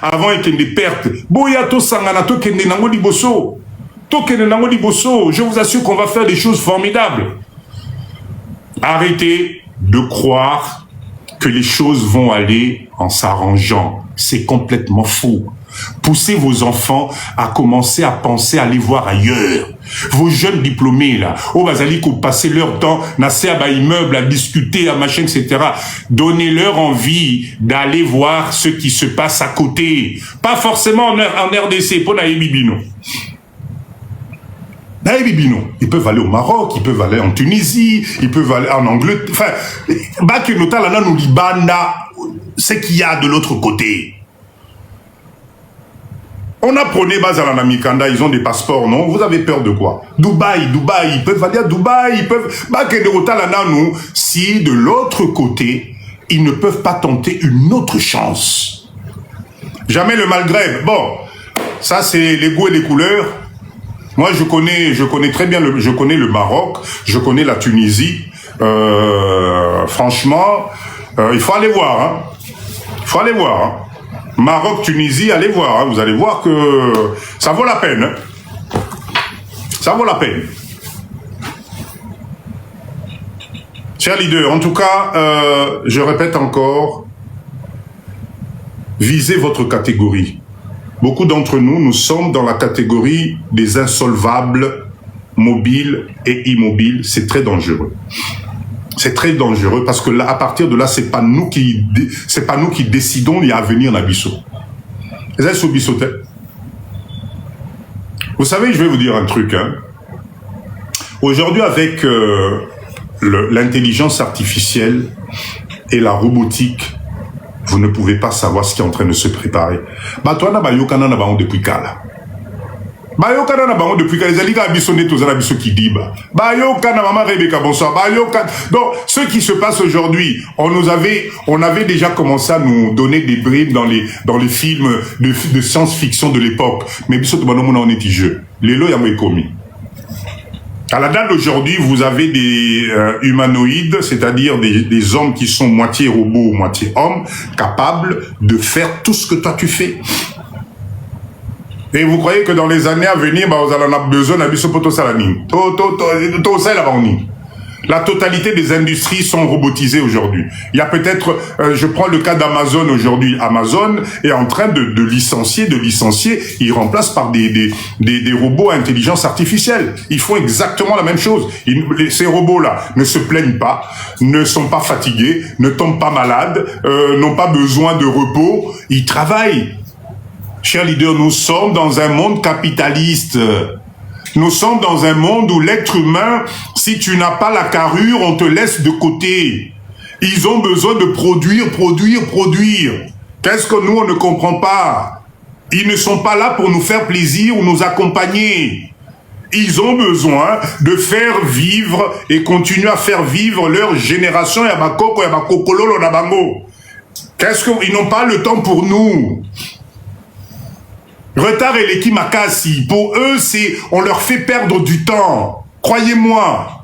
avant il y a des pertes. Boyato Sangana, Tokende Nango Liboso. Tokende Nango Liboso. Je vous assure qu'on va faire des choses formidables. Arrêtez de croire que les choses vont aller en s'arrangeant. C'est complètement faux. Poussez vos enfants à commencer à penser à aller voir ailleurs. Vos jeunes diplômés, là, au Bazali, qui passent leur temps, nasser à immeuble, à discuter, à machin, etc. Donnez-leur envie d'aller voir ce qui se passe à côté. Pas forcément en RDC, pour Naïbibino. Naïbibino. Ils peuvent aller au Maroc, ils peuvent aller en Tunisie, ils peuvent aller en Angleterre. Enfin, Bakenota, là, nous libanda, ce qu'il y a de l'autre côté. On apprenait Bazalana Mikanda, ils ont des passeports, non? Vous avez peur de quoi? Dubaï, ils peuvent aller à Dubaï, ils peuvent... Si de l'autre côté, ils ne peuvent pas tenter une autre chance. Jamais le Maghreb. Bon, ça c'est les goûts et les couleurs. Moi je connais très bien, je connais le Maroc, je connais la Tunisie. Franchement, il faut aller voir, hein. Il faut aller voir, hein. Maroc, Tunisie, allez voir, hein, vous allez voir que ça vaut la peine. Hein. Ça vaut la peine. Chers leaders, en tout cas, je répète encore, visez votre catégorie. Beaucoup d'entre nous, nous sommes dans la catégorie des insolvables, mobiles et immobiles. C'est très dangereux. C'est très dangereux parce que là, à partir de là, c'est pas nous qui décidons il y a à venir la bisso. Vous savez, je vais vous dire un truc. Hein. Aujourd'hui, avec l'intelligence artificielle et la robotique, vous ne pouvez pas savoir ce qui est en train de se préparer. Batouana bayokana na bango depuis kala. Bayokana na bango depuis kala. Les alliés bisonné tous à la bisso qui dit bah. Bayokana maman Rebecca bonsoir. Bayokana. Donc ce qui se passe aujourd'hui, on avait déjà commencé à nous donner des bribes dans les films de science-fiction de l'époque. Mais bisso tout banomona on est jeu. Les lois yamwe commis. À la date d'aujourd'hui, vous avez des humanoïdes, c'est-à-dire des hommes qui sont moitié robots, moitié hommes, capables de faire tout ce que toi tu fais. Et vous croyez que dans les années à venir, bah, vous allez en avoir besoin d'un bisopoto salani. La totalité des industries sont robotisées aujourd'hui. Il y a peut-être, je prends le cas d'Amazon aujourd'hui. Amazon est en train de licencier. Ils remplacent par des robots à intelligence artificielle. Ils font exactement la même chose. Ces robots-là ne se plaignent pas, ne sont pas fatigués, ne tombent pas malades, n'ont pas besoin de repos. Ils travaillent. Chers leaders, nous sommes dans un monde capitaliste. Nous sommes dans un monde où l'être humain, si tu n'as pas la carrure, on te laisse de côté. Ils ont besoin de produire. Qu'est-ce que nous, on ne comprend pas? Ils ne sont pas là pour nous faire plaisir ou nous accompagner. Ils ont besoin de faire vivre et continuer à faire vivre leur génération. Qu'est-ce qu'ils n'ont pas le temps pour nous? Retard et l'équipe Makassi, pour eux, on leur fait perdre du temps. Croyez-moi,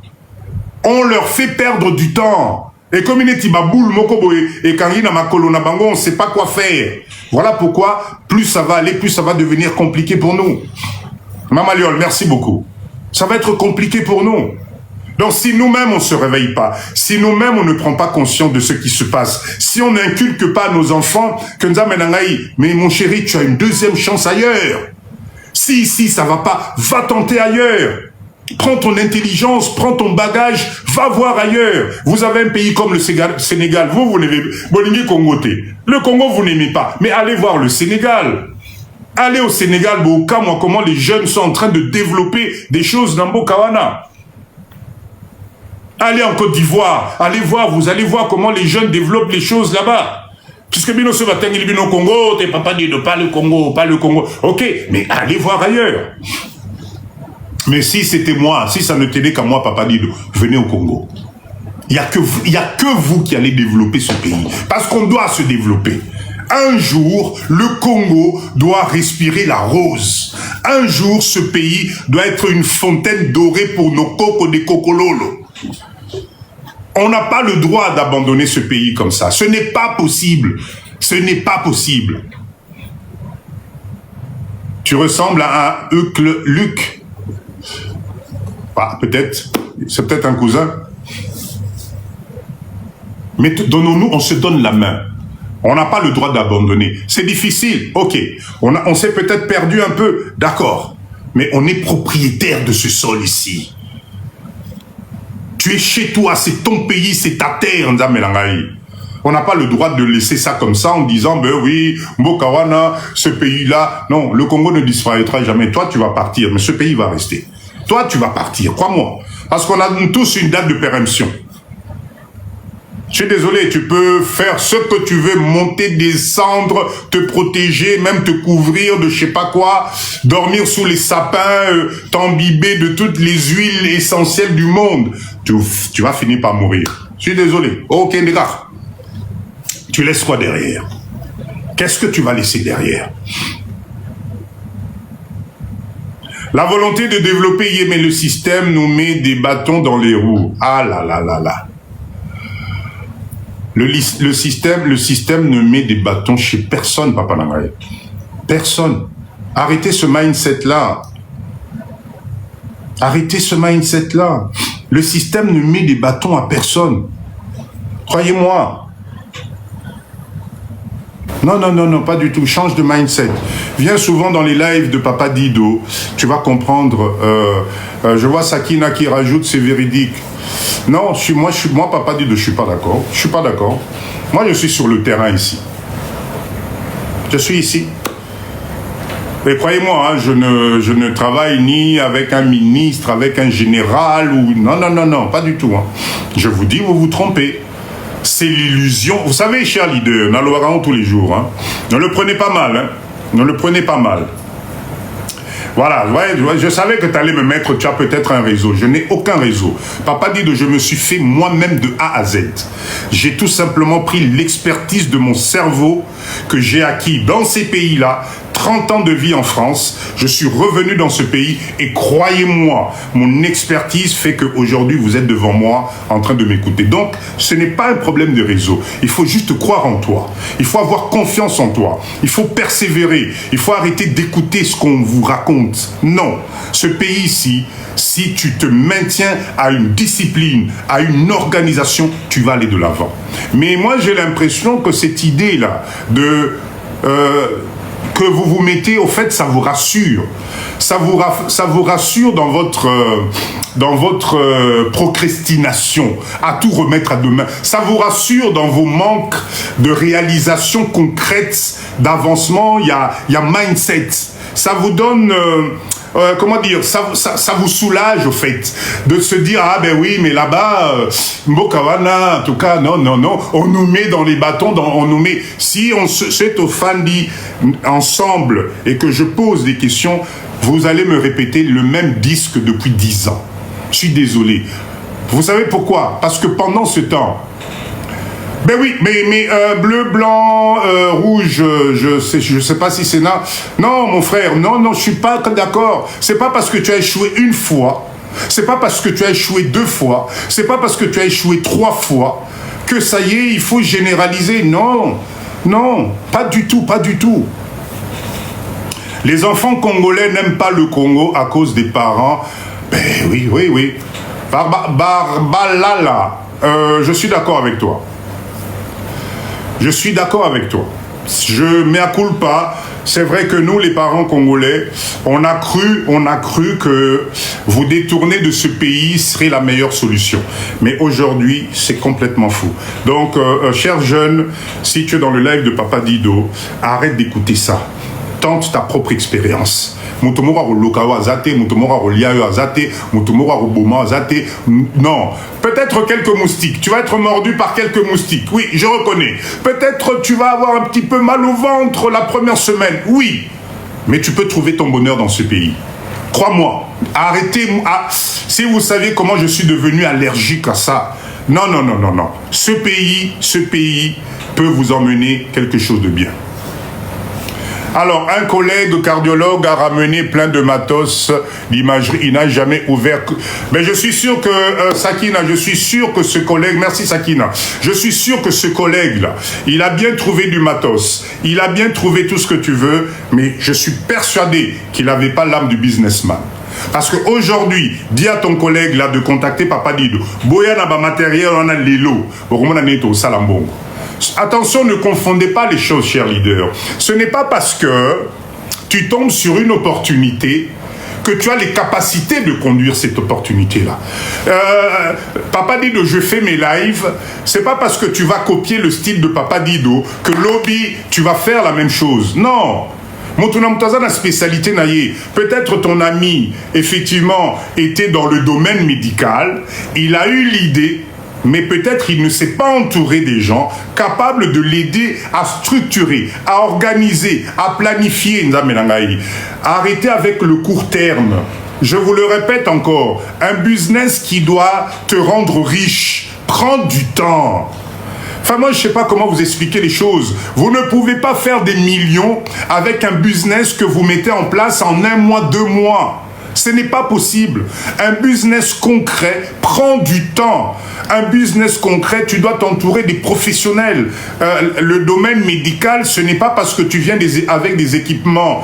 on leur fait perdre du temps. Et comme il est Ibaboul, Mokoboe, et Karina Makolona Bango, on ne sait pas quoi faire. Voilà pourquoi, plus ça va aller, plus ça va devenir compliqué pour nous. Maman Liol, merci beaucoup. Ça va être compliqué pour nous. Donc si nous-mêmes on ne se réveille pas, si nous-mêmes on ne prend pas conscience de ce qui se passe, si on n'inculque pas à nos enfants que nous amenangaï, mais mon chéri, tu as une deuxième chance ailleurs. Si ici ça va pas, va tenter ailleurs. Prends ton intelligence, prends ton bagage, va voir ailleurs. Vous avez un pays comme le Sénégal, vous n'aimez Bolingui Congoté. Le Congo vous n'aimez pas, mais allez voir le Sénégal. Allez au Sénégal, comment les jeunes sont en train de développer des choses dans Bokawana. Allez en Côte d'Ivoire, allez voir, vous allez voir comment les jeunes développent les choses là-bas. Puisque Bino se va tenir Bino Congo, t'es papa dit de pas le Congo. Ok, mais allez voir ailleurs. Mais si c'était moi, si ça ne tenait qu'à moi, papa dit, venez au Congo. Il y a que vous qui allez développer ce pays. Parce qu'on doit se développer. Un jour, le Congo doit respirer la rose. Un jour, ce pays doit être une fontaine dorée pour nos cocos des cocololo. On n'a pas le droit d'abandonner ce pays comme ça. Ce n'est pas possible. Ce n'est pas possible. Tu ressembles à un Luc. Bah, peut-être. C'est peut-être un cousin. Mais donnons-nous, on se donne la main. On n'a pas le droit d'abandonner. C'est difficile, ok. On s'est peut-être perdu un peu, d'accord. Mais on est propriétaire de ce sol ici. Tu es chez toi, c'est ton pays, c'est ta terre, Nzamelangaï. On n'a pas le droit de laisser ça comme ça en disant, ben oui, Mbokawana, ce pays-là. Non, le Congo ne disparaîtra jamais. Toi, tu vas partir, mais ce pays va rester. Toi, tu vas partir, crois-moi. Parce qu'on a tous une date de péremption. Je suis désolé, tu peux faire ce que tu veux, monter, descendre, te protéger, même te couvrir de je sais pas quoi, dormir sous les sapins, t'imbiber de toutes les huiles essentielles du monde. Tu vas finir par mourir. Je suis désolé. Ok, les gars. Tu laisses quoi derrière? Qu'est-ce que tu vas laisser derrière? La volonté de développer mais le système nous met des bâtons dans les roues. Ah là là là là. Le système ne met des bâtons chez personne, Papa Nangaye. Personne. Arrêtez ce mindset-là. Arrêtez ce mindset-là. Le système ne met des bâtons à personne. Croyez-moi. Non, non, non, non, pas du tout. Change de mindset. Viens souvent dans les lives de Papa Dido. Tu vas comprendre. Je vois Sakina qui rajoute, c'est véridique. Non, moi, Papa Dido, je suis pas d'accord. Je suis pas d'accord. Moi, je suis sur le terrain ici. Je suis ici. Et croyez-moi, hein, je ne travaille ni avec un ministre, avec un général ou... Non, non, non, non, pas du tout. Hein. Je vous dis, vous vous trompez. C'est l'illusion. Vous savez, cher leader, on a le tous les jours. Hein. Ne le prenez pas mal. Hein. Ne le prenez pas mal. Voilà, ouais, je savais que tu allais me mettre, tu as peut-être un réseau. Je n'ai aucun réseau. Papa dit que je me suis fait moi-même de A à Z. J'ai tout simplement pris l'expertise de mon cerveau que j'ai acquis dans ces pays-là. 30 ans de vie en France, je suis revenu dans ce pays et croyez-moi, mon expertise fait qu'aujourd'hui vous êtes devant moi en train de m'écouter. Donc, ce n'est pas un problème de réseau. Il faut juste croire en toi. Il faut avoir confiance en toi. Il faut persévérer. Il faut arrêter d'écouter ce qu'on vous raconte. Non, ce pays ici, si tu te maintiens à une discipline, à une organisation, tu vas aller de l'avant. Mais moi, j'ai l'impression que cette idée-là de... que vous vous mettez, au fait, ça vous rassure. Ça vous rassure dans votre procrastination, à tout remettre à demain. Ça vous rassure dans vos manques de réalisation concrète, d'avancement. Il y a mindset. Ça vous donne... comment dire, ça vous soulage au fait de se dire ah ben oui mais là-bas Mbokawana en tout cas non non non on nous met dans les bâtons on nous met si on s'est au Fandi ensemble et que je pose des questions vous allez me répéter le même disque depuis 10 ans. Je suis désolé. Vous savez pourquoi? Parce que pendant ce temps ben oui, mais bleu, blanc, rouge, je sais pas si c'est là. Non, mon frère, non, non, je suis pas d'accord. C'est pas parce que tu as échoué une fois, c'est pas parce que tu as échoué 2 fois, c'est pas parce que tu as échoué 3 fois que ça y est, il faut généraliser. Non, non, pas du tout, pas du tout. Les enfants congolais n'aiment pas le Congo à cause des parents. Ben oui, oui, oui. Barbalala, je suis d'accord avec toi. Je suis d'accord avec toi. Je mea culpa. C'est vrai que nous, les parents congolais, on a cru que vous détourner de ce pays serait la meilleure solution. Mais aujourd'hui, c'est complètement fou. Donc, chers jeunes, si tu es dans le live de Papa Dido, arrête d'écouter ça. Tente ta propre expérience. Mutomora Lokawa Azate, Mutomora Liayo Azate, Mutomora Boma Azate. Non, peut-être quelques moustiques. Tu vas être mordu par quelques moustiques. Oui, je reconnais. Peut-être tu vas avoir un petit peu mal au ventre la première semaine. Oui, mais tu peux trouver ton bonheur dans ce pays. Crois-moi. Arrêtez. Si vous saviez comment je suis devenu allergique à ça. Non, non, non, non, non. Ce pays peut vous emmener quelque chose de bien. Alors, un collègue cardiologue a ramené plein de matos d'imagerie. Il n'a jamais ouvert. Mais je suis sûr que, Sakina, je suis sûr que ce collègue, merci Sakina, je suis sûr que ce collègue-là, il a bien trouvé du matos. Il a bien trouvé tout ce que tu veux, mais je suis persuadé qu'il n'avait pas l'âme du businessman. Parce qu'aujourd'hui, dis à ton collègue là de contacter Papa Dido. Boya na ba matériel, on a l'élo. Attention, ne confondez pas les choses, chers leaders. Ce n'est pas parce que tu tombes sur une opportunité que tu as les capacités de conduire cette opportunité-là. Papa Dido, je fais mes lives, c'est pas parce que tu vas copier le style de Papa Dido que lobby, tu vas faire la même chose. Non. La spécialité naïe. Peut-être ton ami, effectivement, était dans le domaine médical, il a eu l'idée, mais peut-être il ne s'est pas entouré des gens capables de l'aider à structurer, à organiser, à planifier. Arrêtez avec le court terme. Je vous le répète encore, un business qui doit te rendre riche prend du temps. Enfin, moi, je ne sais pas comment vous expliquer les choses. Vous ne pouvez pas faire des millions avec un business que vous mettez en place en 1 mois, 2 mois. Ce n'est pas possible. Un business concret prend du temps. Un business concret, tu dois t'entourer des professionnels. Le domaine médical, ce n'est pas parce que tu viens avec des équipements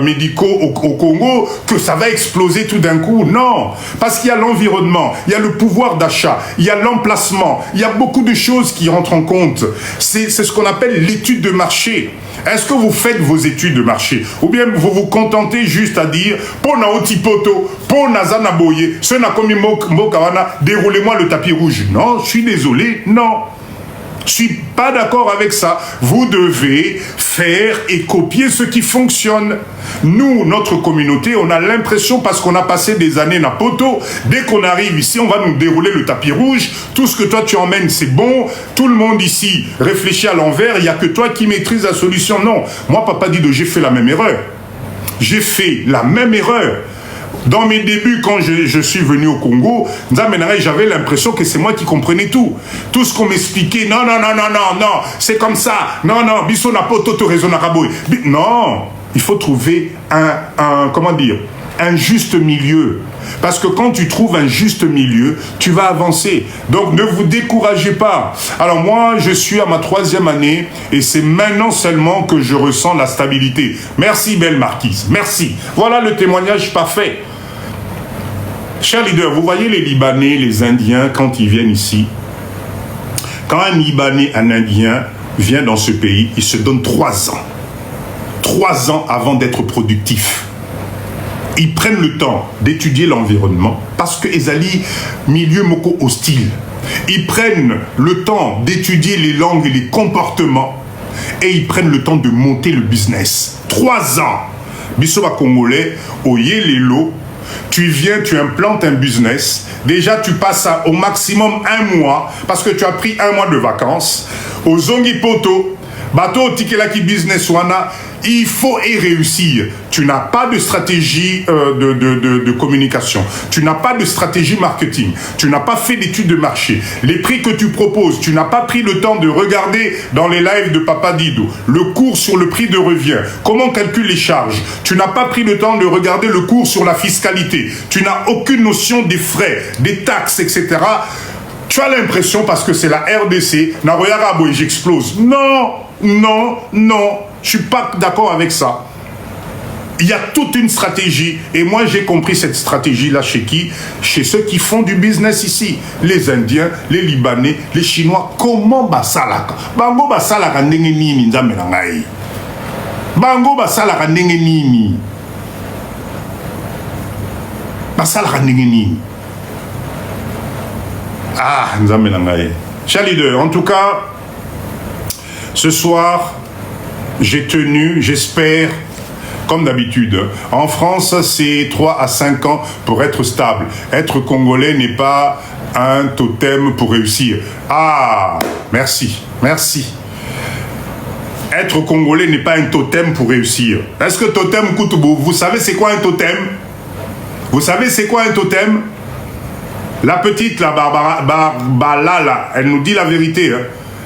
médicaux au Congo que ça va exploser tout d'un coup. Non, parce qu'il y a l'environnement, il y a le pouvoir d'achat, il y a l'emplacement, il y a beaucoup de choses qui rentrent en compte. C'est ce qu'on appelle l'étude de marché. Est-ce que vous faites vos études de marché? Ou bien vous vous contentez juste à dire « Pour na otipoto, pour na zanaboye, ce na komi mokawana, déroulez-moi le tapis rouge. » Non, je suis désolé, non. Je ne suis pas d'accord avec ça. Vous devez faire et copier ce qui fonctionne. Nous, notre communauté, on a l'impression, parce qu'on a passé des années na poto, dès qu'on arrive ici, on va nous dérouler le tapis rouge. Tout ce que toi tu emmènes, c'est bon. Tout le monde ici réfléchit à l'envers. Il n'y a que toi qui maîtrises la solution. Non. Moi, Papa Dido, j'ai fait la même erreur. J'ai fait la même erreur. Dans mes débuts, quand je suis venu au Congo, j'avais l'impression que c'est moi qui comprenais tout. Tout ce qu'on m'expliquait, non, c'est comme ça. Non, biso na poto to raison na raboy. Non, il faut trouver un juste milieu. Parce que quand tu trouves un juste milieu, tu vas avancer. Donc ne vous découragez pas. Alors moi, je suis à ma 3e année et c'est maintenant seulement que je ressens la stabilité. Merci, belle marquise. Merci. Voilà le témoignage parfait. Chers leaders, vous voyez les Libanais, les Indiens, quand ils viennent ici, quand un Libanais, un Indien vient dans ce pays, il se donne 3 ans. 3 ans avant d'être productif. Ils prennent le temps d'étudier l'environnement parce que ezali milieu moko hostile. Ils prennent le temps d'étudier les langues et les comportements et ils prennent le temps de monter le business. 3 ans. Bisoba Congolais, oye lelo, tu viens, tu implantes un business. Déjà, tu passes au maximum 1 mois parce que tu as pris 1 mois de vacances. Au Zongi Poto, bateau Tikelaki Business Wana, il faut y réussir. Tu n'as pas de stratégie de communication. Tu n'as pas de stratégie marketing. Tu n'as pas fait d'études de marché. Les prix que tu proposes, tu n'as pas pris le temps de regarder dans les lives de Papa Dido le cours sur le prix de revient. Comment on calcule les charges? Tu n'as pas pris le temps de regarder le cours sur la fiscalité. Tu n'as aucune notion des frais, des taxes, etc. Tu as l'impression, parce que c'est la RDC, Naroyarabo et j'explose. Non. Je ne suis pas d'accord avec ça. Il y a toute une stratégie. Et moi, j'ai compris cette stratégie-là chez qui? Chez ceux qui font du business ici. Les Indiens, les Libanais, les Chinois. Comment basalaka? Bango basalaka ndenge nini nzambe na ngai. Bango basalaka ndenge nini. Basalaka ndenge nini. Ah, nzambe na ngai. Chers leaders, en tout cas, ce soir, j'ai tenu, j'espère, comme d'habitude. En France, c'est 3 à 5 ans pour être stable. Être congolais n'est pas un totem pour réussir. Ah, merci. Être congolais n'est pas un totem pour réussir. Est-ce que totem coûte beau? Vous savez c'est quoi un totem? Vous savez c'est quoi un totem? La petite, la Barbara, là, elle nous dit la vérité. Hein.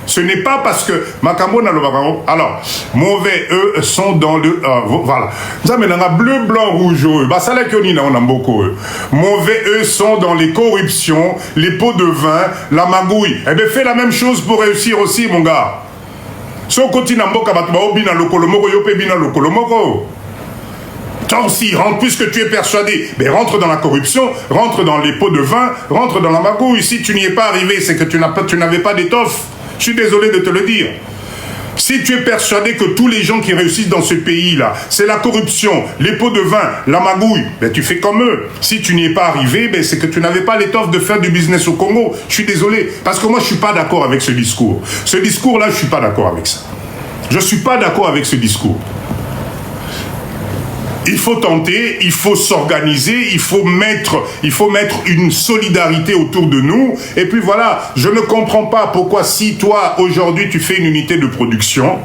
Ce n'est pas parce que Makambo na Lobakano. Alors, mauvais, eux, sont dans le. Voilà. Bleu, blanc, rouge, mauvais, eux, sont dans les corruptions, les pots de vin, la magouille. Eh bien, fais la même chose pour réussir aussi, mon gars. So, continue toi aussi, rentre, puisque tu es persuadé, mais rentre dans la corruption, rentre dans les pots de vin, rentre dans la magouille. Si tu n'y es pas arrivé, c'est que tu n'avais pas d'étoffe. Je suis désolé de te le dire. Si tu es persuadé que tous les gens qui réussissent dans ce pays-là, c'est la corruption, les pots de vin, la magouille, ben tu fais comme eux. Si tu n'y es pas arrivé, ben c'est que tu n'avais pas l'étoffe de faire du business au Congo. Je suis désolé, parce que moi je ne suis pas d'accord avec ce discours. Ce discours-là, je ne suis pas d'accord avec ça. Je ne suis pas d'accord avec ce discours. Il faut tenter, il faut s'organiser, il faut mettre une solidarité autour de nous. Et puis voilà, je ne comprends pas pourquoi si toi, aujourd'hui, tu fais une unité de production,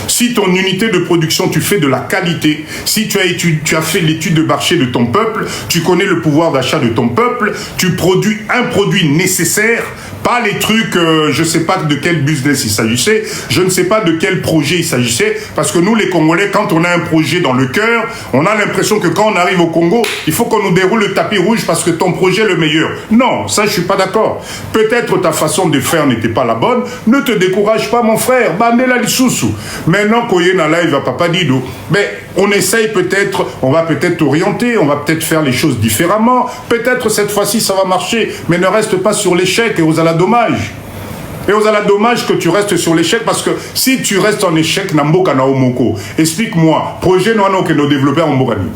si ton unité de production, tu fais de la qualité, si tu as fait l'étude de marché de ton peuple, tu connais le pouvoir d'achat de ton peuple, tu produis un produit nécessaire, pas les trucs, je ne sais pas de quel business il s'agissait, je ne sais pas de quel projet il s'agissait, parce que nous les Congolais, quand on a un projet dans le cœur, on a l'impression que quand on arrive au Congo, il faut qu'on nous déroule le tapis rouge parce que ton projet est le meilleur. Non, ça je ne suis pas d'accord. Peut-être ta façon de faire n'était pas la bonne, ne te décourage pas mon frère, Bandela Lissousou. Maintenant, Koyena live à Papa Dido, mais on essaye peut-être, on va peut-être orienter, on va peut-être faire les choses différemment, peut-être cette fois-ci ça va marcher, mais ne reste pas sur l'échec et aux alas dommage. Et aux alas dommage que tu restes sur l'échec, parce que si tu restes en échec, Namboka na Omoko, explique-moi, projet non que nos développeurs ont Mbokani.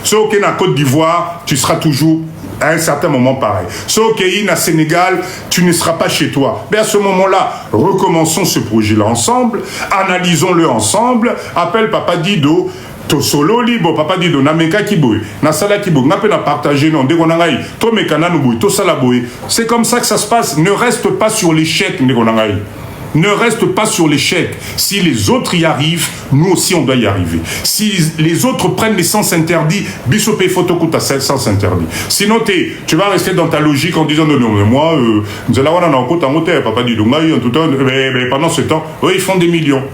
Sauf que na Côte d'Ivoire, tu seras toujours à un certain moment pareil. Sauf que na Sénégal, tu ne seras pas chez toi. Mais à ce moment-là, recommençons ce projet-là ensemble, analysons-le ensemble, appelle Papa Dido, to solo libo Papa Dido na meka kiboy na sala kiboy na pe na partager non ndeko na ngai to meka na nuboy to sala boy. C'est comme ça que ça se passe. Ne reste pas sur l'échec, ndeko na ngai. Ne reste pas sur l'échec. Si les autres y arrivent, nous aussi on doit y arriver. Si les autres prennent les sens interdits, bisope photokuta sens interdit. Sinon tu vas rester dans ta logique en disant non mais moi nous allons avoir un côté en hôtel Papa Dido en tout temps, mais pendant ce temps eux ils font des millions.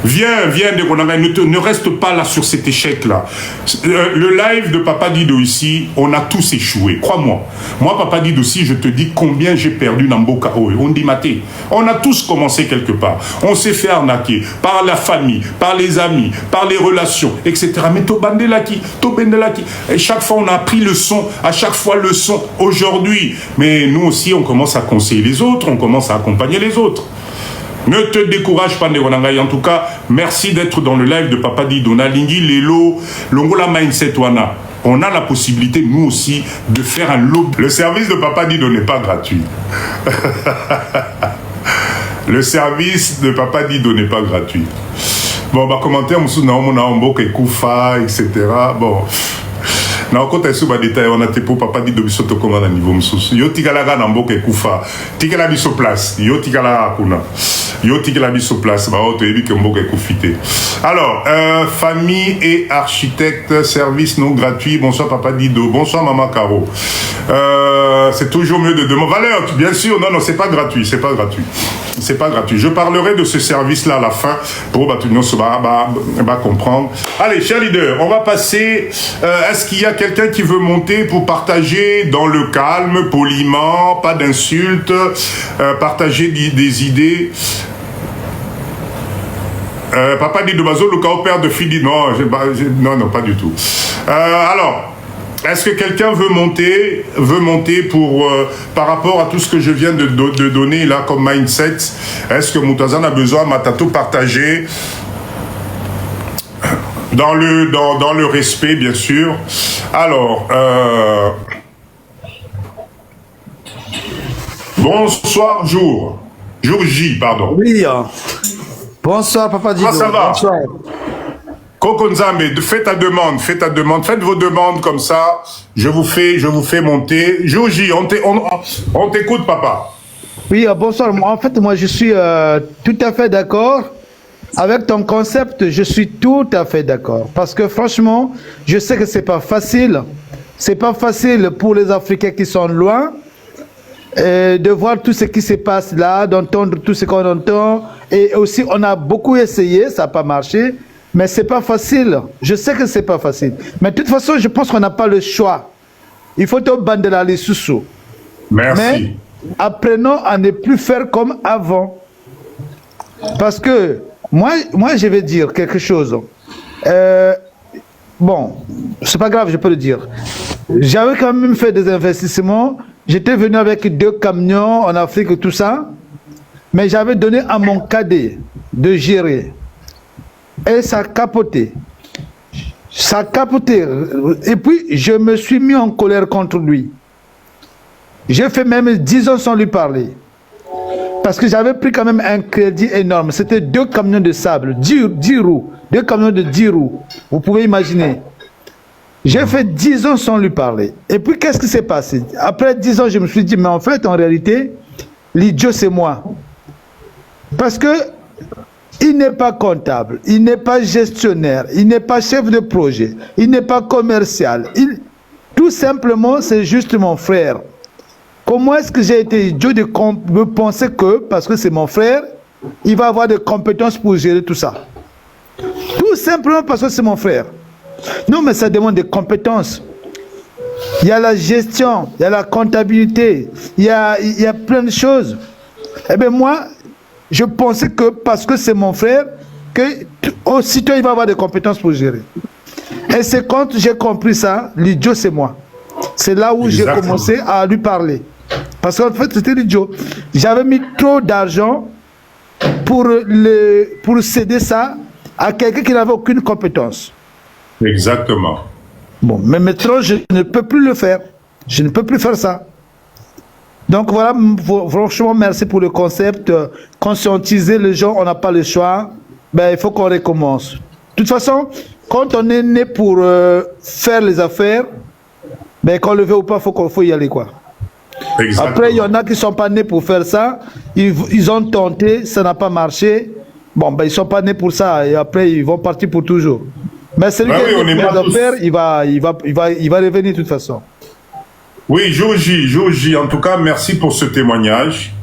Viens, ne reste pas là sur cet échec-là. Le live de Papa Dido ici, on a tous échoué, crois-moi. Moi, Papa Dido aussi, je te dis combien j'ai perdu dans Mboka. On dit maté. On a tous commencé quelque part. On s'est fait arnaquer par la famille, par les amis, par les relations, etc. Mais Tobandelaki. Et chaque fois, on a appris leçon. À chaque fois, leçon. Aujourd'hui, mais nous aussi, on commence à conseiller les autres, on commence à accompagner les autres. Ne te décourage pas, Ndegonangai. En tout cas, merci d'être dans le live de Papa Dido. Nalingi, Lelo, Longola Mindset Wana. On a la possibilité, nous aussi, de faire un lobby. Le service de Papa Dido n'est pas gratuit. Le service de Papa Dido n'est pas gratuit. Bon, bah, commentaire, etc. Bon. Na okota esu ba détail on a te pour Papa Dido biso to komana niveau msusu yo tikala ga na mboka ekufa tikala biso place yo tikala kuna yo tikala biso place ba oto yebi ke mboka ekufite. Alors famille et architecte service non gratuit. Bonsoir Papa Dido, bonsoir Maman Caro. C'est toujours mieux de demander valeur, bien sûr. Non c'est pas gratuit, c'est pas gratuit. C'est pas gratuit. Je parlerai de ce service-là à la fin pour comprendre. Allez, chers leaders, on va passer. Est-ce qu'il y a quelqu'un qui veut monter pour partager dans le calme, poliment, pas d'insultes, partager des idées? Papa dit de Bazo, le cas père de Fidi. Non, pas du tout. Alors. Est-ce que quelqu'un veut monter pour, par rapport à tout ce que je viens de donner là comme mindset? Est-ce que Moutazan a besoin, Matato, partager dans le respect, bien sûr. Alors, bonsoir, jour J, pardon. Oui, bonsoir, Papa Dido. Ça va? Bonsoir. Koko Nzambe, faites ta demande, faites vos demandes comme ça, je vous fais monter. Joji, on t'écoute, papa. Oui, bonsoir. En fait, moi, je suis tout à fait d'accord. Avec ton concept, je suis tout à fait d'accord. Parce que franchement, je sais que c'est pas facile. C'est pas facile pour les Africains qui sont loin. de voir tout ce qui se passe là, d'entendre tout ce qu'on entend. Et aussi, on a beaucoup essayé, ça n'a pas marché, mais ce n'est pas facile. Je sais que ce n'est pas facile. Mais de toute façon, je pense qu'on n'a pas le choix. Il faut te bandela les sous-sous. Merci. Mais apprenons à ne plus faire comme avant. Parce que, moi je vais dire quelque chose. Bon, c'est pas grave, je peux le dire. J'avais quand même fait des investissements. J'étais venu avec 2 camions en Afrique et tout ça. Mais j'avais donné à mon cadet de gérer. Et ça a capoté. Ça a capoté. Et puis, je me suis mis en colère contre lui. J'ai fait même 10 ans sans lui parler. Parce que j'avais pris quand même un crédit énorme. C'était 2 camions de sable, 10 roues. 2 camions de 10 roues. Vous pouvez imaginer. J'ai fait 10 ans sans lui parler. Et puis, qu'est-ce qui s'est passé? Après 10 ans, je me suis dit, mais en fait, en réalité, l'idiot, c'est moi. Parce que il n'est pas comptable, il n'est pas gestionnaire, il n'est pas chef de projet, il n'est pas commercial. Tout simplement, c'est juste mon frère. Comment est-ce que j'ai été idiot de penser que, parce que c'est mon frère, il va avoir des compétences pour gérer tout ça? Tout simplement parce que c'est mon frère. Non, mais ça demande des compétences. Il y a la gestion, il y a la comptabilité, il y a plein de choses. Eh bien, moi, je pensais que parce que c'est mon frère, que aussitôt il va avoir des compétences pour gérer. Et c'est quand j'ai compris ça, l'idiot c'est moi. C'est là où j'ai commencé à lui parler. Parce qu'en fait c'était l'idiot. J'avais mis trop d'argent pour céder ça à quelqu'un qui n'avait aucune compétence. Exactement. Bon, mais maintenant je ne peux plus le faire. Je ne peux plus faire ça. Donc voilà, franchement, merci pour le concept. Conscientiser les gens, on n'a pas le choix. Ben, il faut qu'on recommence. De toute façon, quand on est né pour faire les affaires, ben, qu'on le veut ou pas, il faut y aller, quoi. Exactement. Après, il y en a qui ne sont pas nés pour faire ça. Ils ont tenté, ça n'a pas marché. Bon, ben, ils ne sont pas nés pour ça. Et après, ils vont partir pour toujours. Mais celui qui est né pour les affaires, il va revenir de toute façon. Oui, Joji, en tout cas, merci pour ce témoignage.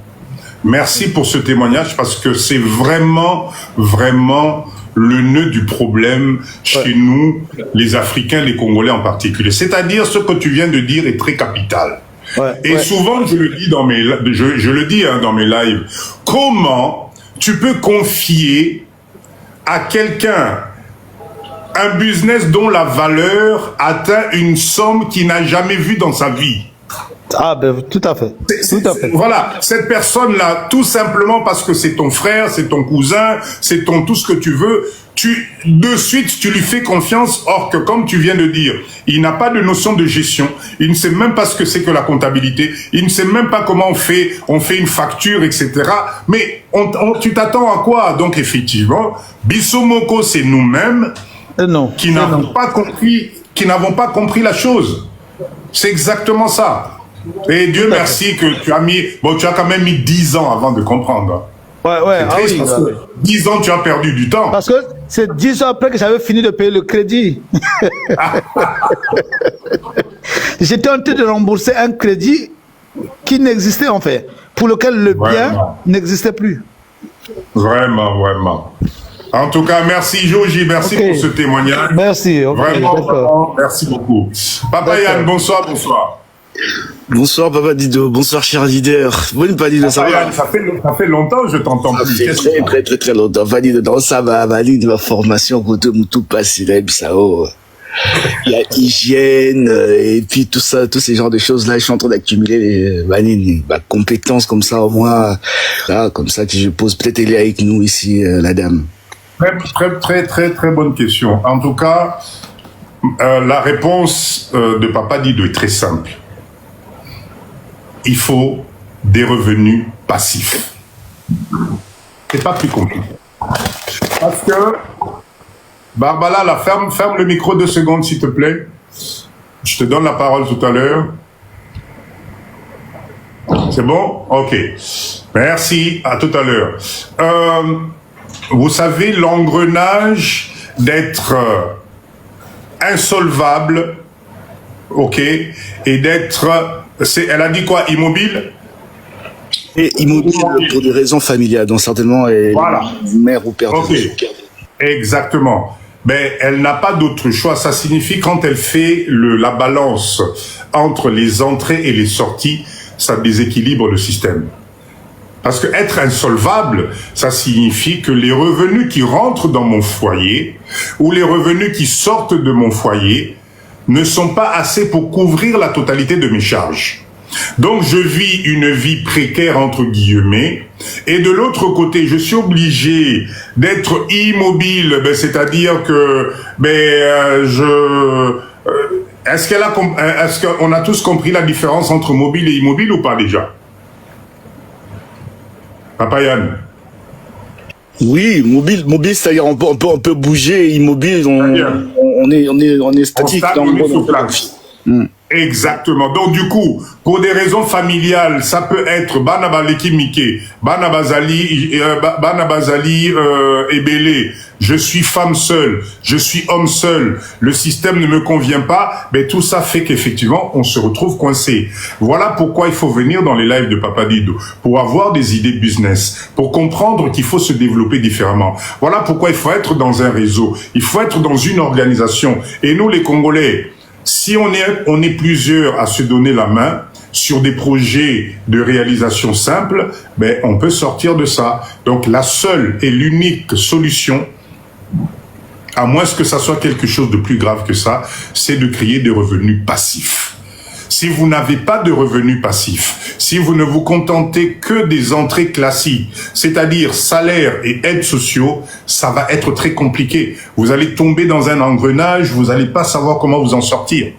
Merci pour ce témoignage parce que c'est vraiment, vraiment le nœud du problème chez nous, les Africains, les Congolais en particulier. C'est-à-dire, ce que tu viens de dire est très capital. Et souvent, je le dis dans mes, je le dis dans mes lives, comment tu peux confier à quelqu'un un business dont la valeur atteint une somme qu'il n'a jamais vue dans sa vie. Ah ben tout à fait. Tout à fait. Voilà, cette personne-là, tout simplement parce que c'est ton frère, c'est ton cousin, c'est ton tout ce que tu veux, de suite tu lui fais confiance, or que comme tu viens de dire, il n'a pas de notion de gestion, il ne sait même pas ce que c'est que la comptabilité, il ne sait même pas comment on fait une facture, etc. Mais tu t'attends à quoi? Donc effectivement, Bissomoko, c'est nous-mêmes qui n'avons pas compris la chose. C'est exactement ça. Et Dieu merci que tu as quand même mis 10 ans avant de comprendre. Ouais, triste, parce que 10 ans tu as perdu du temps. Parce que c'est 10 ans après que j'avais fini de payer le crédit. J'étais en train de rembourser un crédit qui n'existait en fait, pour lequel le bien n'existait plus. Vraiment, vraiment. En tout cas, merci Joji, merci pour ce témoignage. Merci. Vraiment, merci beaucoup. Papa Yann, bonsoir. Bonsoir Papa Dido, bonsoir cher leader. Bonne Valido, ça va? Ça fait longtemps que je t'entends plus. Ça fait très longtemps. Valido, non, ça va, Valido, ma formation, tout passe, ça il y a hygiène, et puis tout ça, tous ces genres de choses-là, je suis en train d'accumuler ma compétence comme ça, au moins, là, comme ça, que je pose. Peut-être elle est avec nous ici, la dame. Très bonne question. En tout cas, la réponse de Papa Dido est très simple. Il faut des revenus passifs. C'est pas plus compliqué. Parce que, Barbara, là, ferme le micro 2 secondes, s'il te plaît. Je te donne la parole tout à l'heure. C'est bon? Ok. Merci, à tout à l'heure. Vous savez, l'engrenage d'être insolvable, ok, et d'être, elle a dit quoi, immobile? Et immobile pour des raisons familiales, donc certainement Voilà. mère ou père. Ok, exactement. Mais elle n'a pas d'autre choix. Ça signifie quand elle fait la balance entre les entrées et les sorties, ça déséquilibre le système. Parce que être insolvable, ça signifie que les revenus qui rentrent dans mon foyer ou les revenus qui sortent de mon foyer ne sont pas assez pour couvrir la totalité de mes charges. Donc je vis une vie précaire entre guillemets et de l'autre côté je suis obligé d'être immobile, c'est-à-dire que est-ce qu'on a tous compris la différence entre mobile et immobile ou pas déjà? Papa Yann? Oui, mobile, c'est-à-dire on peut bouger, immobile, on est statique. On est sur place. Exactement. Donc du coup, pour des raisons familiales, ça peut être Banabali Mike, Banabazali Ebele, je suis femme seule, je suis homme seul, le système ne me convient pas, mais tout ça fait qu'effectivement, on se retrouve coincé. Voilà pourquoi il faut venir dans les lives de Papa Dido, pour avoir des idées business, pour comprendre qu'il faut se développer différemment. Voilà pourquoi il faut être dans un réseau, il faut être dans une organisation. Et nous, les Congolais, si on est plusieurs à se donner la main sur des projets de réalisation simple, on peut sortir de ça. Donc la seule et l'unique solution, à moins que ça soit quelque chose de plus grave que ça, c'est de créer des revenus passifs. Si vous n'avez pas de revenus passifs, si vous ne vous contentez que des entrées classiques, c'est-à-dire salaire et aides sociaux, ça va être très compliqué. Vous allez tomber dans un engrenage, vous n'allez pas savoir comment vous en sortir.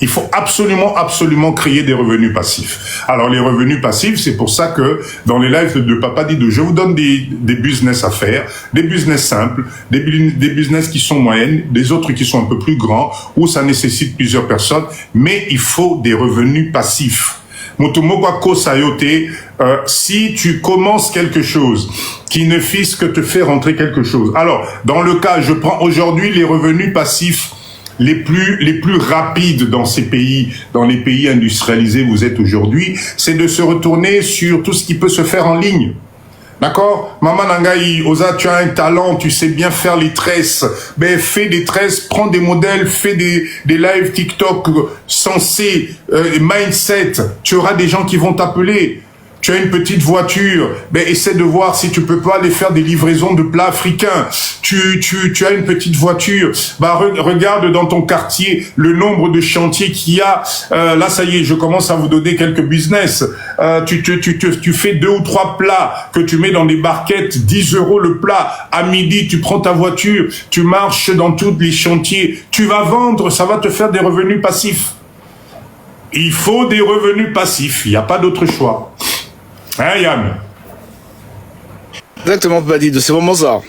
Il faut absolument créer des revenus passifs. Alors les revenus passifs, c'est pour ça que dans les lives de Papa Dido, je vous donne des business à faire, des business simples, des business qui sont moyennes, des autres qui sont un peu plus grands, où ça nécessite plusieurs personnes, mais il faut des revenus passifs. Si tu commences quelque chose qui ne fisse que te fait rentrer quelque chose. Alors, dans le cas, je prends aujourd'hui les revenus passifs les plus rapides dans ces pays, dans les pays industrialisés où vous êtes aujourd'hui, c'est de se retourner sur tout ce qui peut se faire en ligne. D'accord? Maman Nangaï, Oza, tu as un talent, tu sais bien faire les tresses. Fais des tresses, prends des modèles, fais des lives TikTok sensés, mindset. Tu auras des gens qui vont t'appeler. Tu as une petite voiture, essaie de voir si tu peux pas aller faire des livraisons de plats africains. Tu as une petite voiture, regarde dans ton quartier le nombre de chantiers qu'il y a. Là, ça y est, je commence à vous donner quelques business. Tu fais 2 ou 3 plats que tu mets dans des barquettes, 10 € le plat. À midi, tu prends ta voiture, tu marches dans tous les chantiers. Tu vas vendre, ça va te faire des revenus passifs. Il faut des revenus passifs, il n'y a pas d'autre choix. Hein, Yann? Exactement, Padi, c'est vraiment ça.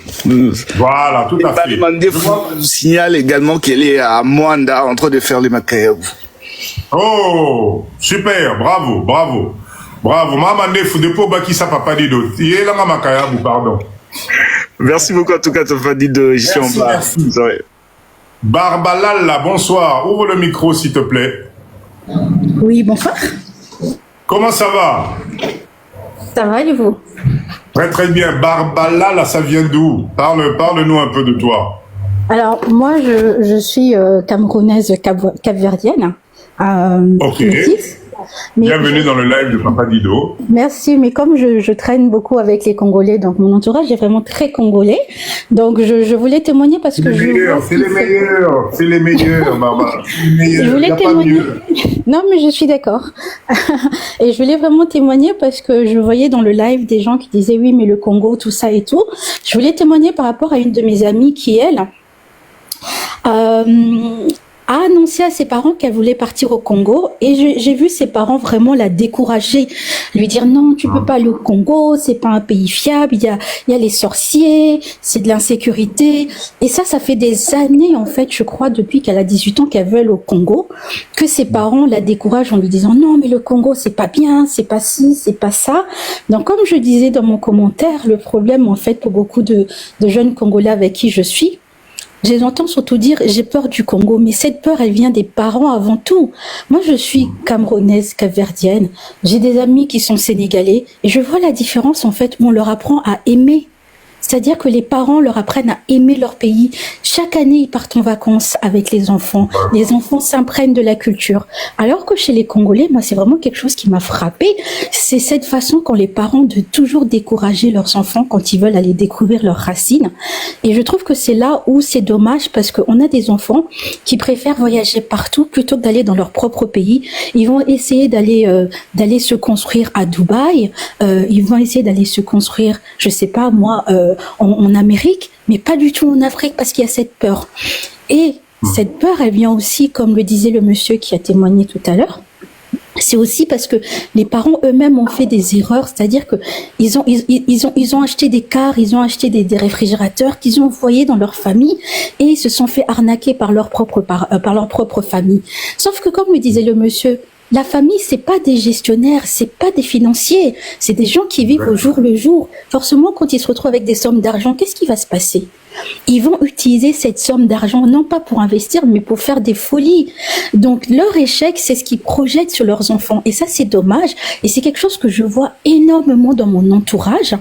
Voilà, tout à fait. Je signale également qu'elle est à Mwanda en train de faire les Makayabu. Oh, super, bravo. Maman Nef, depo baki sa Papa Dido. Il est là, Makayabu, pardon. Merci beaucoup, en tout cas, Papa Dido. Je suis en bas. Barbalala, bonsoir. Ouvre le micro, s'il te plaît. Oui, bonsoir. Comment ça va? Ça va et vous? Très bien. Barbalala, ça vient d'où? Parle-nous un peu de toi. Alors, moi, je suis camerounaise capverdienne. Ok. Mais bienvenue dans le live de Papa Dido. Merci, mais comme je traîne beaucoup avec les Congolais, donc mon entourage est vraiment très congolais, donc je voulais témoigner parce que c'est les meilleurs, Barbara. Je voulais témoigner. Non, mais je suis d'accord. Et je voulais vraiment témoigner parce que je voyais dans le live des gens qui disaient oui, mais le Congo, tout ça et tout. Je voulais témoigner par rapport à une de mes amies qui, elle, a annoncé à ses parents qu'elle voulait partir au Congo et j'ai vu ses parents vraiment la décourager, lui dire non, tu peux pas aller au Congo, c'est pas un pays fiable, il y a les sorciers, c'est de l'insécurité. Et ça fait des années en fait, je crois, depuis qu'elle a 18 ans qu'elle veut aller au Congo, que ses parents la découragent en lui disant non, mais le Congo c'est pas bien, c'est pas ci, c'est pas ça. Donc comme je disais dans mon commentaire, le problème en fait pour beaucoup de jeunes Congolais avec qui je suis, j'entends surtout dire j'ai peur du Congo, mais cette peur, elle vient des parents avant tout. Moi, je suis camerounaise, capverdienne. J'ai des amis qui sont sénégalais et je vois la différence en fait où on leur apprend à aimer. C'est-à-dire que les parents leur apprennent à aimer leur pays. Chaque année, ils partent en vacances avec les enfants. Les enfants s'imprègnent de la culture. Alors que chez les Congolais, moi, c'est vraiment quelque chose qui m'a frappée. C'est cette façon qu'ont les parents de toujours décourager leurs enfants quand ils veulent aller découvrir leurs racines. Et je trouve que c'est là où c'est dommage parce qu'on a des enfants qui préfèrent voyager partout plutôt que d'aller dans leur propre pays. Ils vont essayer d'aller se construire à Dubaï. Ils vont essayer d'aller se construire, je sais pas moi, en Amérique, mais pas du tout en Afrique parce qu'il y a cette peur. Et cette peur, elle vient aussi, comme le disait le monsieur qui a témoigné tout à l'heure, c'est aussi parce que les parents eux-mêmes ont fait des erreurs, c'est-à-dire que ils ont acheté des cars, ils ont acheté des réfrigérateurs qu'ils ont envoyés dans leur famille et ils se sont fait arnaquer par leur propre famille. Sauf que comme le disait le monsieur, la famille, c'est pas des gestionnaires, c'est pas des financiers, c'est des gens qui vivent au jour le jour. Forcément, quand ils se retrouvent avec des sommes d'argent, qu'est-ce qui va se passer? Ils vont utiliser cette somme d'argent, non pas pour investir, mais pour faire des folies. Donc, leur échec, c'est ce qu'ils projettent sur leurs enfants. Et ça, c'est dommage. Et c'est quelque chose que je vois énormément dans mon entourage.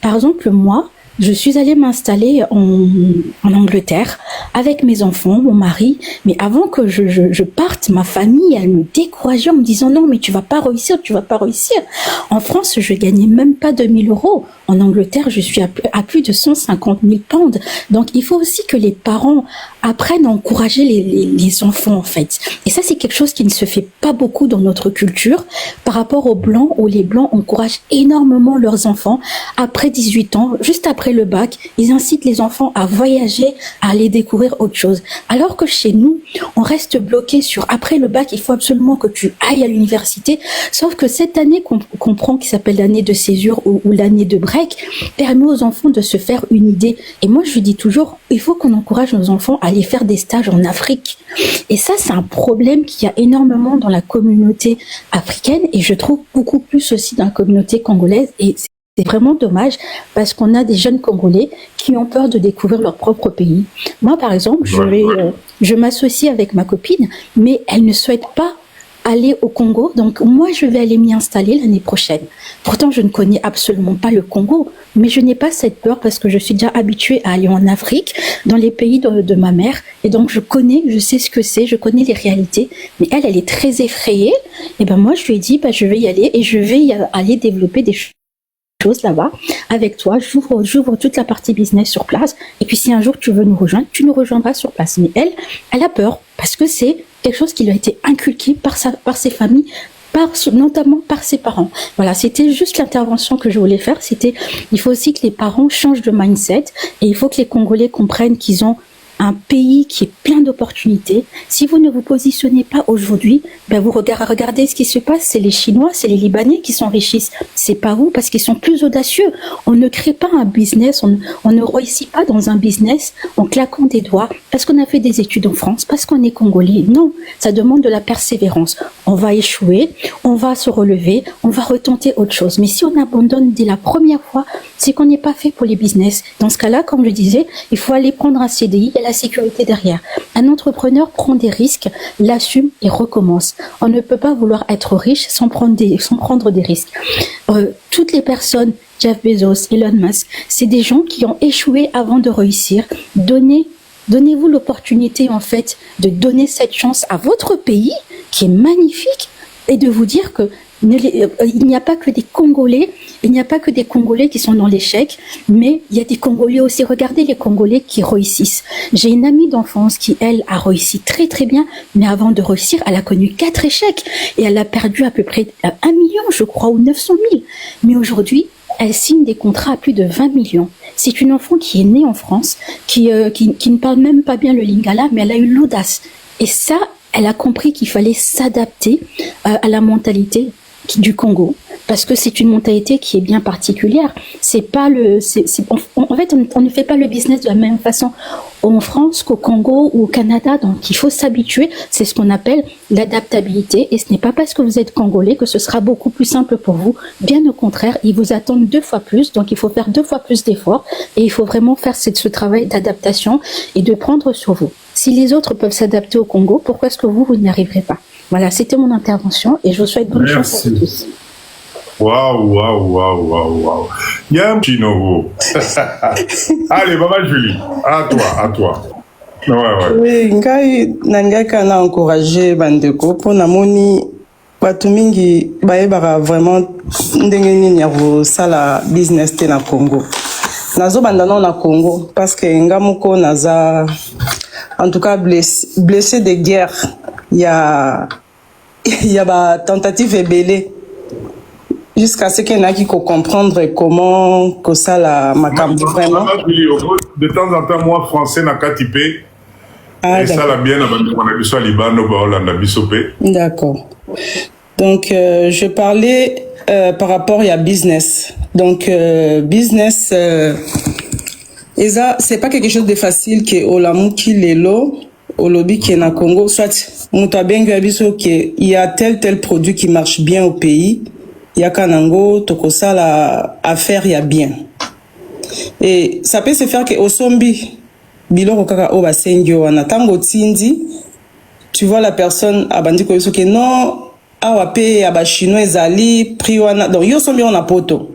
Par exemple, moi, je suis allée m'installer en Angleterre avec mes enfants, mon mari. Mais avant que je parte, ma famille, elle me décourageait en me disant non, mais tu vas pas réussir, tu vas pas réussir. En France, je gagnais même pas 2000 euros. En Angleterre, je suis à plus de 150 000 pounds. Donc, il faut aussi que les parents apprennent à encourager les enfants, en fait. Et ça, c'est quelque chose qui ne se fait pas beaucoup dans notre culture par rapport aux Blancs, où les Blancs encouragent énormément leurs enfants. Après 18 ans, juste après le bac, ils incitent les enfants à voyager, à aller découvrir autre chose. Alors que chez nous, on reste bloqué sur après le bac, il faut absolument que tu ailles à l'université. Sauf que cette année qu'on prend, qui s'appelle l'année de césure ou l'année de break, permet aux enfants de se faire une idée. Et moi, je dis toujours, il faut qu'on encourage nos enfants à aller faire des stages en Afrique. Et ça, c'est un problème qu'il y a énormément dans la communauté africaine et je trouve beaucoup plus aussi dans la communauté congolaise. Et c'est vraiment dommage parce qu'on a des jeunes Congolais qui ont peur de découvrir leur propre pays. Moi, par exemple, je m'associe avec ma copine, mais elle ne souhaite pas aller au Congo. Donc, moi, je vais aller m'y installer l'année prochaine. Pourtant, je ne connais absolument pas le Congo, mais je n'ai pas cette peur parce que je suis déjà habituée à aller en Afrique, dans les pays de ma mère. Et donc, je sais ce que c'est, je connais les réalités. Mais elle est très effrayée. Et ben, moi, je lui ai dit, je vais y aller et je vais aller développer des choses là-bas avec toi. J'ouvre toute la partie business sur place. Et puis, si un jour tu veux nous rejoindre, tu nous rejoindras sur place. Mais elle a peur parce que c'est quelque chose qui lui a été inculqué par ses familles, notamment par ses parents. Voilà, c'était juste l'intervention que je voulais faire. Il faut aussi que les parents changent de mindset et il faut que les Congolais comprennent qu'ils ont un pays qui est plein d'opportunités. Si vous ne vous positionnez pas aujourd'hui, vous regardez ce qui se passe, c'est les Chinois, c'est les Libanais qui s'enrichissent. C'est pas vous, parce qu'ils sont plus audacieux. On ne crée pas un business, on ne réussit pas dans un business en claquant des doigts, parce qu'on a fait des études en France, parce qu'on est Congolais. Non, ça demande de la persévérance. On va échouer, on va se relever, on va retenter autre chose. Mais si on abandonne dès la première fois, c'est qu'on n'est pas fait pour les business. Dans ce cas-là, comme je disais, il faut aller prendre un CDI, il y a la sécurité derrière. Un entrepreneur prend des risques, l'assume et recommence. On ne peut pas vouloir être riche sans prendre des risques. Toutes les personnes, Jeff Bezos, Elon Musk, c'est des gens qui ont échoué avant de réussir. Donnez-vous l'opportunité, en fait, de donner cette chance à votre pays, qui est magnifique, et de vous dire que il n'y a pas que des Congolais, qui sont dans l'échec, mais il y a des Congolais aussi. Regardez les Congolais qui réussissent. J'ai une amie d'enfance qui, elle, a réussi très très bien, mais avant de réussir, elle a connu 4 échecs et elle a perdu à peu près 1 million, je crois, ou 900 000. Mais aujourd'hui, elle signe des contrats à plus de 20 millions. C'est une enfant qui est née en France, qui ne parle même pas bien le lingala, mais elle a eu l'audace. Et ça, elle a compris qu'il fallait s'adapter à la mentalité du Congo, parce que c'est une mentalité qui est bien particulière. C'est pas en fait, on ne fait pas le business de la même façon en France qu'au Congo ou au Canada, donc il faut s'habituer. C'est ce qu'on appelle l'adaptabilité, et ce n'est pas parce que vous êtes congolais que ce sera beaucoup plus simple pour vous. Bien au contraire, ils vous attendent 2 fois plus, donc il faut faire 2 fois plus d'efforts, et il faut vraiment faire ce travail d'adaptation et de prendre sur vous. Si les autres peuvent s'adapter au Congo, pourquoi est-ce que vous n'y arriverez pas? Voilà, c'était mon intervention, et je vous souhaite bonne chance à vous tous. Waouh. Il y a un petit nouveau. Allez, maman Julie, à toi. Ouais. Oui, ngai nangaka na encourager bandeko po namoni batu mingi bayebaka vraiment ndenge nini ya kosala business te na Congo. Nazo bandana na Congo parce que nga moko naza en tout cas blessé de guerre. Il y a ba tentative ebele jusqu'à ce qu'il y en a qui comprendre comment que ça la makambo vraiment. De temps en temps, moi, français, n'a qu'à typer. Ah, et ça, la bien, on a vu ça, Libano, on a bisopé. D'accord. Donc, je parlais par rapport à business. Donc, business, et ça, c'est pas quelque chose de facile que Olamuki Lelo, au lobby qui est na Congo, soit, Moutabengue Abiso, qu'il y a tel produit qui marche bien au pays. Il y a Kanango, Tokosa, la affaire, il y a bien. Et ça peut se faire que au Sombi, Biloko Kaka Oba Sengyo, Anatango Tindi, tu vois la personne, Abandi Koyoso, que non, Awape, Aba Chinois, Zali, Priwana, donc Yo Sombi, on a poto.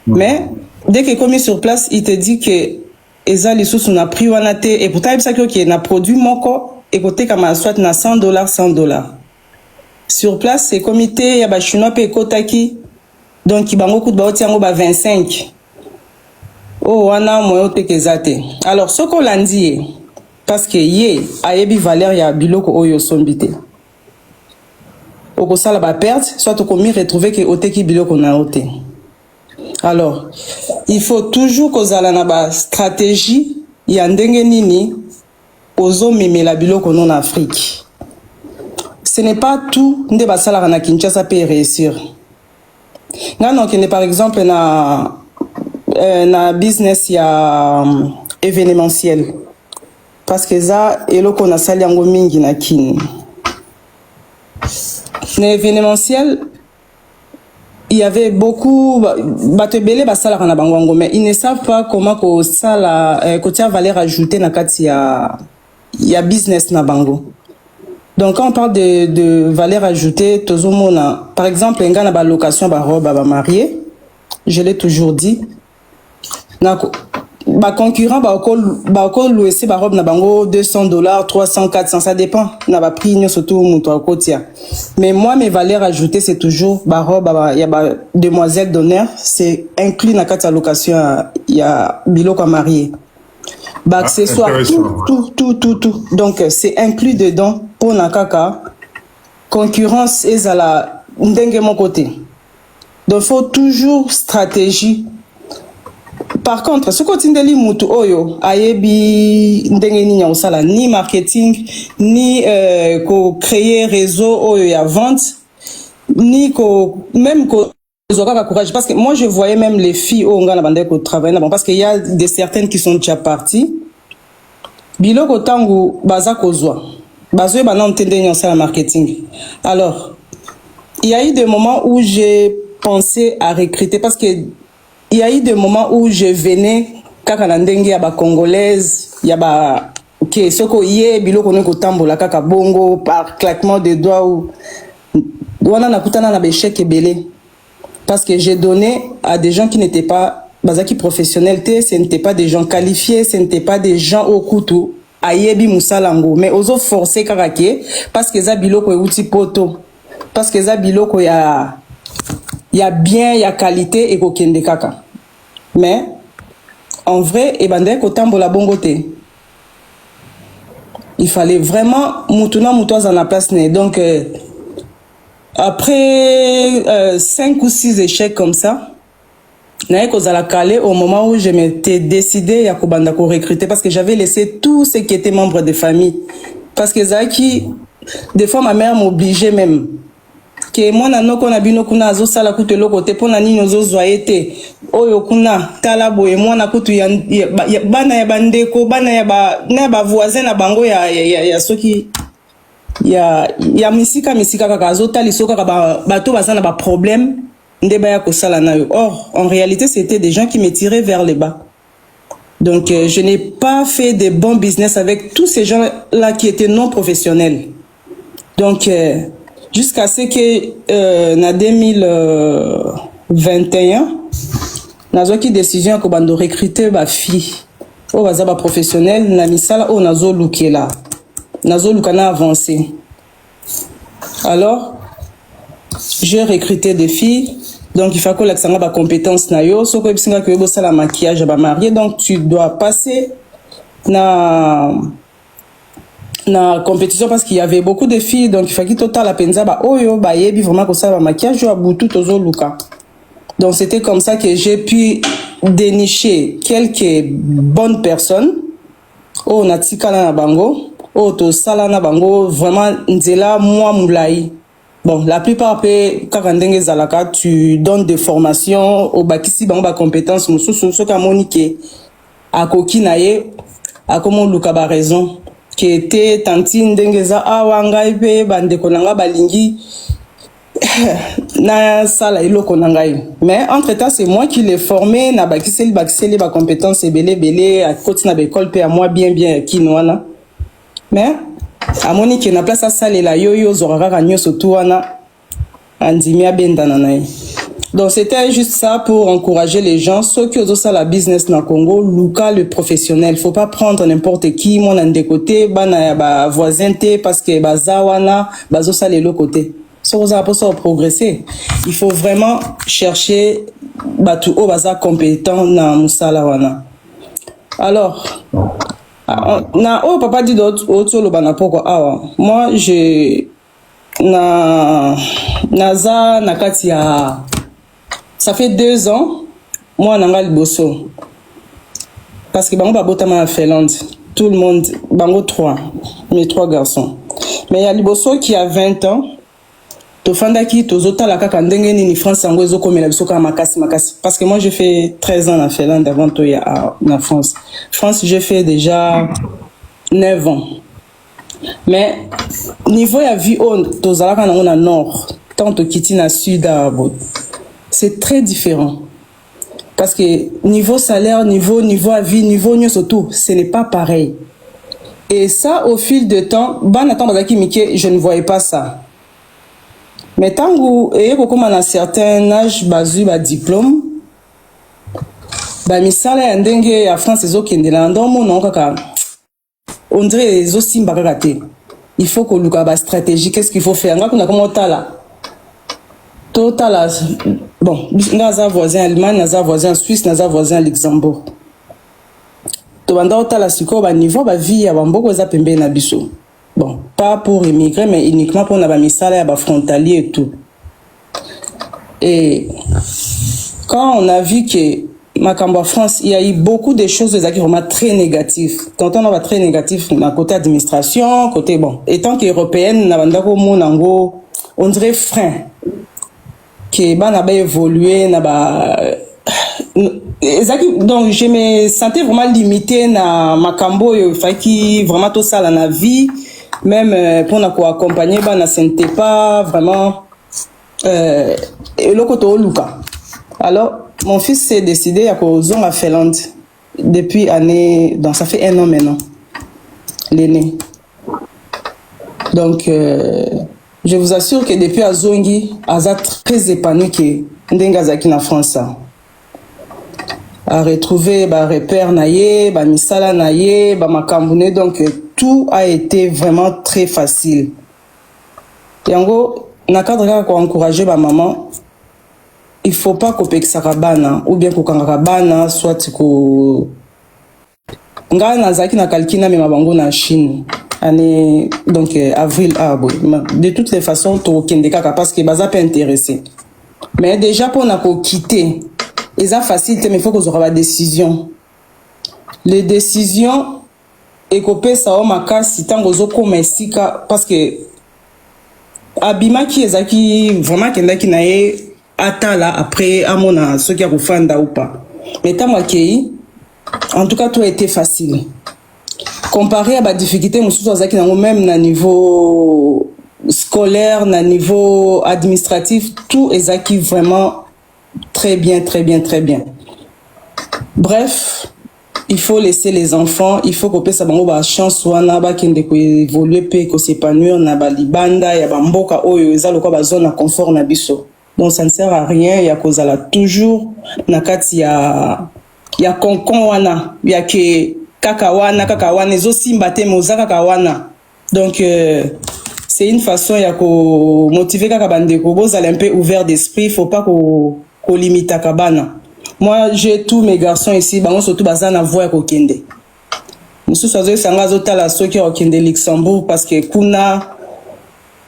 Mais, dès qu'il est commis sur place, il te dit que Ezali sous on a Priwana te, et pourtant, il y a qui est un produit moko, et côté comme soit na $100. Sur place, c'est comité, il y a des Chinois qui Kotaki, donc il y a beaucoup de baotis, 25. Oh, on a moins de kezate. Alors, ce qu'on l'a dit, parce que yé, ayebi valeur ya biloko oyo sombite. Oko sala ba perdre, soit au commis retrouver que oteki biloko na ote. Alors, il faut toujours qu'on ait une stratégie, il y a ndenge nini, ozo memela biloko non Afrique. Ce n'est pas tout nde basala na Kinshasa peut réussir. Non, par exemple na business ya événementiel. Parce que ça eloko na sali yango mingi na kin. Na événementiel, il y avait beaucoup batebele basala na bango mais ils ne savent pas comment ko sala kotia valeur ajoutée na kati ya business na bango. Donc, quand on parle de valeur ajoutée, par exemple, il y a une location de robe à marié, je l'ai toujours dit. Les concurrents vont louer ces robes na bango $200, 300, 400, ça dépend. Na ba prix surtout muto kotia. Mais moi mes valeurs ajoutées c'est toujours ba robe il y a demoiselle d'honneur, c'est inclus na kata location il y a biloko à marier. Accessoires, tout. Donc, c'est inclus dedans pour Nakaka. Concurrence est à la ndenge mon côté. Donc, il faut toujours stratégie. Par contre, ce côté de mutu oyo, ayebi ndenge ni nyosala, ni marketing, ni créer réseau oyo ya vente, ni même courage, parce que moi je voyais même les filles au Ngana qui travaillent là-bas, parce qu'il y a des certaines qui sont déjà parties. Biloko tangu baza kozwa, bazoe bana entendre sur le marketing. Alors, il y a eu des moments où j'ai pensé à recruter, parce que il y a eu des moments où je venais kaka na ndenge ya ba congolaise, ya ba OK, soko yé biloko neko tambola kaka bongo par claquement de doigts ou wana nakutana na bechek ebele. Parce que j'ai donné à des gens qui n'étaient pas bazaki professionnels, ce n'étaient pas des gens qualifiés, ce n'étaient pas des gens au couteau, ayebi musalango, mais ozo forcer karake, parce que za biloko e outi poto, parce que za biloko ya bien, ya qualité et kokende kaka. Mais, en vrai, et bande kotambola bongote. Il fallait vraiment mutuna mutoza na place ne. Donc, après 5 ou 6 échecs comme ça, naïe kozala calé au moment où je m'étais décidé à kobanda ko recruter, parce que j'avais laissé tous ceux qui étaient membres de famille. Parce que Zaki, des fois ma mère m'obligeait même ke mwana noko na bino kuna azosala kutu eloko te mpona nini ozozwa ye te oyo kuna tala boye mwana kutu bana ya bandeko bana ya bavoisin na bango ya soki ya misika kaka azotaliso kaka bato baza na baproblème nde baya kosala na yo. Or en réalité c'était des gens qui me tiraient vers le bas. Donc je n'ai pas fait de bons business avec tous ces gens là qui étaient non professionnels. Donc jusqu'à ce que en 2021 nazo ki décision ko bando recruter ba fille o baza ba professionnel na misala o nazo lukela nazo lukana avancer. Alors j'ai recruté des filles. Donc il faut que l'accent ba compétence na yo so ko bisinga ko bo sala maquillage ba marié, donc tu dois passer na compétition parce qu'il y avait beaucoup de filles, donc il fallait total la penza ba oyo ba yebi vraiment ko sala maquillage yo abutu tozo luka. Donc c'était comme ça que j'ai pu dénicher quelques bonnes personnes o na tikala na bango o to sala na bango vraiment nzela moi moulai. Bon, la plupart tu donnes des formations au bakisi bango ba compétences mususu so ka monike a kokinaye a comment luka ba raison qui était tantine ndengeza awa ipe bande konanga balingi na sala iloko nangai. Mais entre temps c'est moi qui l'ai formé na bakisi ba compétences belé à côté na école pe à moi bien kinwana. Mais à Monique na place à salle la yo zorara ranyo surtout wana andimia bendana nae. Donc c'était juste ça pour encourager les gens ceux qui osent la business na Congo, Luka le professionnel, faut pas prendre n'importe qui mon en des côtés bana ya ba voisinté parce que bazawana bazo sale le côté. So vous avez pour progresser, il faut vraiment chercher batu o baza compétent na musala wana. Alors na oh papa dit d'autres le bana pourquoi moi je naza nakati ya ça fait 2 ans moi nanga liboso parce que bango babotama na Finlande tout le monde bango 3 mes 3 garçons mais il y a liboso qui a 20 ans tofandaki tozotala kaka ndenge nini France yango ezokomela biso kaka makasi parce que moi j'ai fait 13 ans en Finlande avant to ya na France j'ai fait déjà 9 ans mais niveau ya vie on tozalaka na on nord tant to kiti na sud c'est très différent parce que niveau salaire niveau à vie niveau surtout ce n'est pas pareil et ça au fil de temps bana temps bazaki mike je ne voyais pas ça. Mais tant que comme à un certain âge bazu ba diplôme ba misala ya ndenge ya France ezokende na ndomo non kaka on dirait ezosimba kaka te. Il faut que luka ba stratégie qu'est-ce qu'il faut faire ngakuna comment tala total bon naza voisin Allemagne naza voisin Suisse naza voisin Luxembourg to banda tala siko ba niveau ba vie ya bamboko za pembe na biso. Bon, pas pour immigrer, mais uniquement pour la misala à frontalier et tout. Et quand on a vu que Macambo France, il y a eu beaucoup de choses qui sont vraiment très négatives. Quand on va très négatif, côté administration, côté bon, étant qu'européenne, on dirait frein. Que bah n'a pas évolué, n'a pas. Donc je me sentais vraiment limitée na Macambo, il fallait qu'il vraiment tout ça dans la vie. Même pour nous accompagner, bah na sentais pas vraiment le côté Luka. Alors mon fils s'est décidé à causer à Finlande depuis année, donc ça fait 1 an maintenant, l'aîné. Donc je vous assure que depuis Azongi, Aza très épanoui que Ndengazaki na France. A retrouver ba repère naie, ba misala naie, ba makambune, donc tout a été vraiment très facile. Yango na cadre ko encourager ba maman, il faut pas couper sarabana ou bien ko kangabana soit ko nga na zaki na kalkina me mabango na Chine année donc avril de toutes les façons to kendeka parce que baza pas intéressé. Mais déjà pour na ko quitter et ça facile mais il faut qu'on aura la décision. Les décisions et copé ça au makasi tango zoko mesika parce que abimaki ezaki vraiment kendaki na ye atala après amona soki akofanda ou pas. Mais ntango akei, en tout cas tout a été facile. Comparé à la difficulté, même na niveau scolaire, na niveau administratif, tout est acquis vraiment très bien, très bien, très bien. Bref, il faut laisser les enfants, il faut que ça bango ba chance wana ba kende ko évoluer pe ko s'épanouir na ba libanda ya ba mboka oyo ezalo ko ba zone à confort na biso. Donc ça ne sert à rien, ya kozala toujours na kati ya konkon wana, ya ke kaka wana ezo simba te moza kaka wana. Donc c'est une façon ya ko motiver kaka bandeko bozala un peu ouvert d'esprit, faut pas ko limita kabana. Moi j'ai tous mes garçons ici, bango surtout bazana voix ko kende. Musu sozo sanga zotala soki ko kende Luxembourg parce que kuna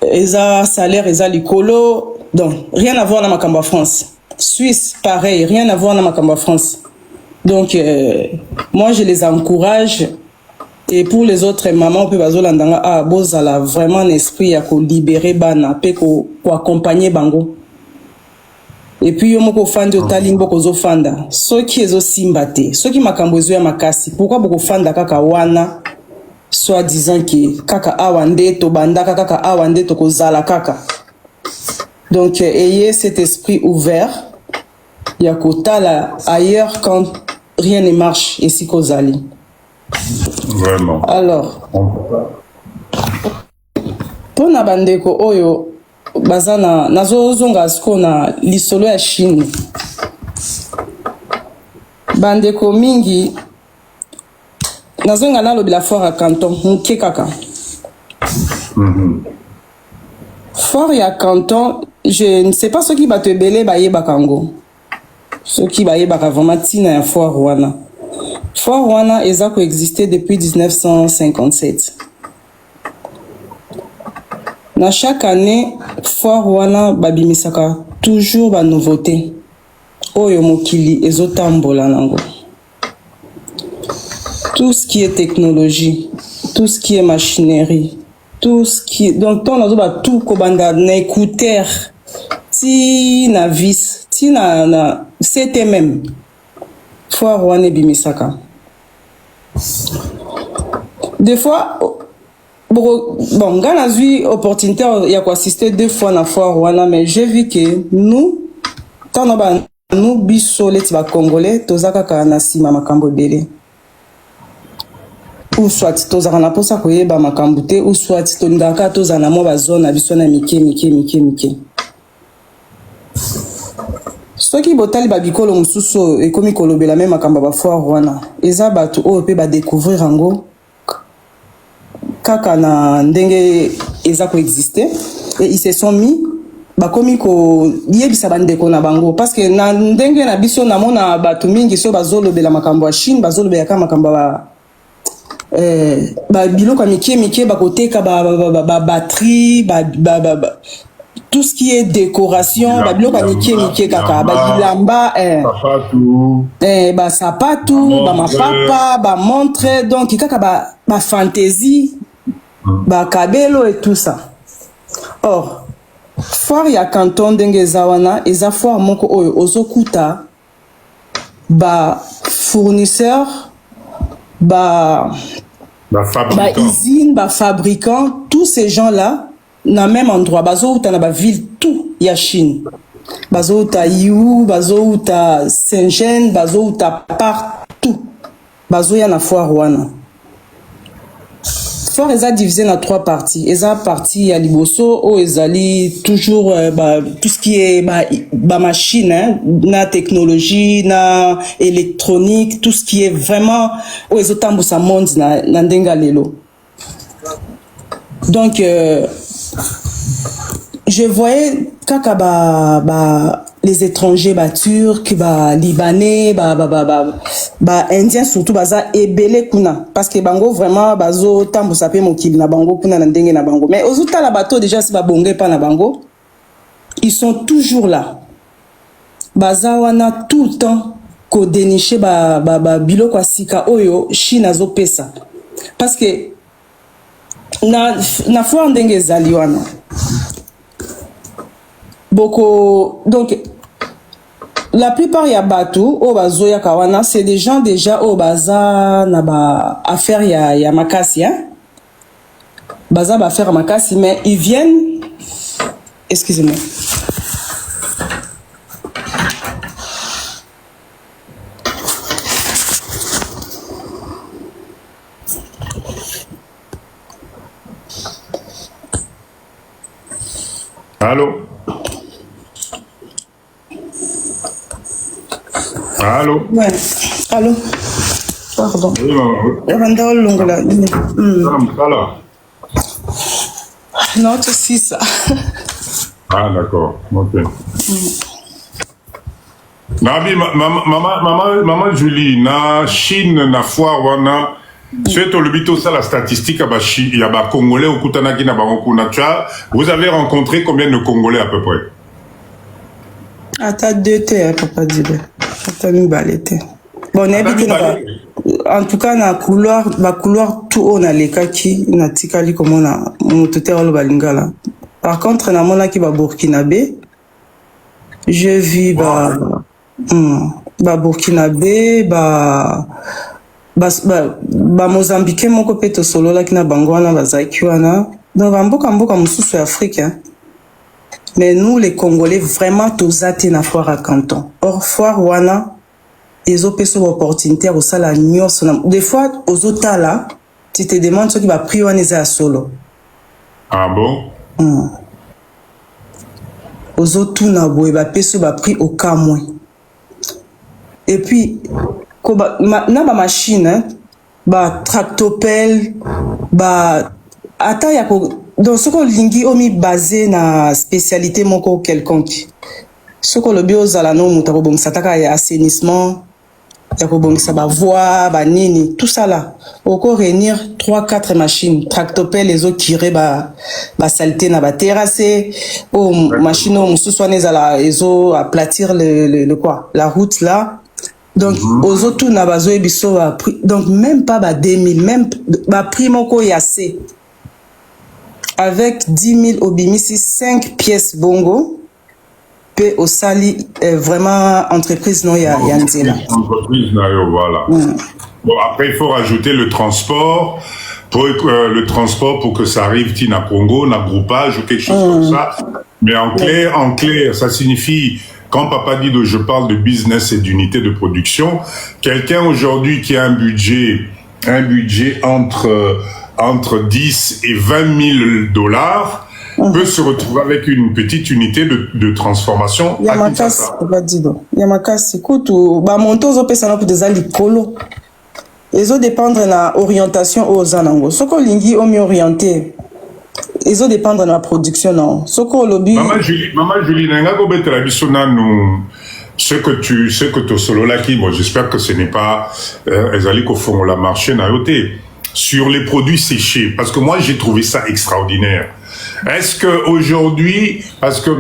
eza salaire eza likolo. Donc rien à voir na makamba France. Suisse pareil, rien à voir na makamba France. Donc, moi, je les encourage. Et pour les autres mamans, on peut bozala vraiment un esprit à libérer bana, pour accompagner bango. Et puis, yomoko fandi otalimbo kozo fanda. Ceux qui ezo simbate, ceux qui makambozo ya makasi. Pourquoi boko fanda kaka wana, soit disant que kaka awande to banda kaka awande to kozala kaka. Donc, ayez cet esprit ouvert. Yakota là ailleurs quand rien ne marche ici Kozali. Vraiment. Alors, pour na bandeko oyo bazana nazo zonga sko na lisolo ya Chine. Bandeko mingi nazo ngana lobi la foire à Canton muke kaka. Foire ya Canton, je ne sais pas ce qui va te belé baye bakango. Ce qui va y avoir vraiment tina ya foire wana. Foire wana eza coexisté depuis 1957. Na chaque année, foire wana babimisaka toujours ba nouveauté. Oyo mokili ezotambola nango. Tout ce qui est technologie, tout ce qui est machinerie, tout ce qui est... Donc, on a tout kobanda na écouteur, ti na vis, ti na c'était même. Foire wana bimisaka. Des fois, bon, gana zui opportunité ya ko assister 2 fois na foire wana, mais j'ai vu que nous, tant nous biso leti ba congolais, tozaka ka na sima makambo belé. Ou soit tozaka na posa koyeba makambo te, ou soit tolingaka tozana mo ba zone na biso na mike. Soki botali ba bikolo mususu ekomi kolobela même makambo ba foire wana. Eza batu o pe ba découvrir ango kaka na ndenge eza ko exister et ils se sont mis ba komi ko yebisa bandeko na bango parce que na ndenge na biso na mona batu mingi so bazolobela makambo ya Chine bazolobela kama makambo ba biloko mike ba koteka ba batterie tout ce qui est décoration ba biloko mike kaka ba bilamba ba sapatu ba mapapa ba montre donc kaka ba fantaisie ba kabelo et tout ça. Or foire ya Canton ndenge zawana eza foire moko oyo ozokuta ba fournisseur ba usine ba fabricant tous ces gens là na même endroit bazo uta na ba ville tout ya Chine bazo uta Yiwu bazo uta Shenzhen bazo uta partout bazo ya na foire wana. Foire eza divisé na 3 parties. Eza partie ya liboso o ezali toujours tout ce qui est ba machine hein, na technologie na électronique, tout ce qui est vraiment o ezotambusa monde na ndenga lelo. Donc je voyais kaka les étrangers turcs libanais indiens surtout baza ebele kuna parce que bango vraiment bazo tambusa pe mokili na bango kuna na ndenge na bango mais ozuta la bateau déjà si babonge pa na bango ils sont toujours là baza wana tout le temps ko dénicher biloko asika oyo Chine azo pesa parce que na foire ndenge ezali wana beaucoup. Donc, la plupart ya bateau au bazo ya kawana, c'est des gens déjà au baza na ba affaire ya makasi, hein. Baza ba faire makasi, mais ils viennent. Excusez-moi. Allô? Allô? Ouais. Allô? Pardon. Oui, maman. Non, c'est si ça. Ah, d'accord. Ok. Nabi, maman Julie, na Chine, na foire, wana, c'est au lobito ça la statistique, il y a des Congolais au Kutanaki, na Bangokuna. Vous avez rencontré combien de Congolais à peu près? Attends, 2 thés, papa dit. Attends, nous balete. Bon, en tout cas, na couloir tout haut, na lekaki, na tikali comme on a, mon tuteur balingala. Par contre, na mona ki ba Burkinabé, je vis ba Burkinabé, ba Mozambique, mon copain solo là qui na bangwana, ba zakiwana. Donc, mboka mususu Afrique, hein. Mais nous, les Congolais, vraiment, tous athées na foire à canton. Or, foire wana, ils ont payé sur l'opportunité au sala nyos. Des fois, aux autres là, tu te demandes ce qui va prioriser à solo. Ah bon? Aux autres, tout n'a beau, il va payer sur le prix au cas moins. Et puis, na ba machine, hein, ba tractopelle, ba, ata ya ko, donc ce qu'on lingi omi basé na spécialité moko quelconque. Ce qu'on le bio zalano mutabo bon sataka ya assainissement, ya ko bon sa ba voie, ba nini, tout ça là. Oko réunir 3-4 machines, tractopelle les autres tirer ba saleté na ba terrasser, o machine o mususwane zala ezo aplatir le quoi, la route là. Donc aux autres na bazo e biso donc même pas ba 2000, même ba prix moko yassé. Avec 10 000 obimisi, 5 pièces bongo, peut au sali vraiment entreprise non ya nzela. Entreprise non, voilà. Bon, après il faut rajouter le transport pour que ça arrive tina Congo, na groupage ou quelque chose comme ça. Mais en clair, ça signifie quand papa dit je parle de business et d'unité de production, quelqu'un aujourd'hui qui a un budget entre 10 et 20 000 dollars peut se retrouver avec une petite unité de transformation. Yamakasi, écoute, bah montos au pesana pour des alikolo. Ils ont dépendre de la orientation aux anangos. Ce qu'on lingi au mieux orienté. Ils ont dépendre de la production non. Ce qu'on lobby. Maman Julie, n'enga go betela bisona nous. Ce que tu solo là qui, bon, j'espère que ce n'est pas ezali ko font la marché na yoté. Sur les produits séchés, parce que moi j'ai trouvé ça extraordinaire. Est-ce que aujourd'hui, parce que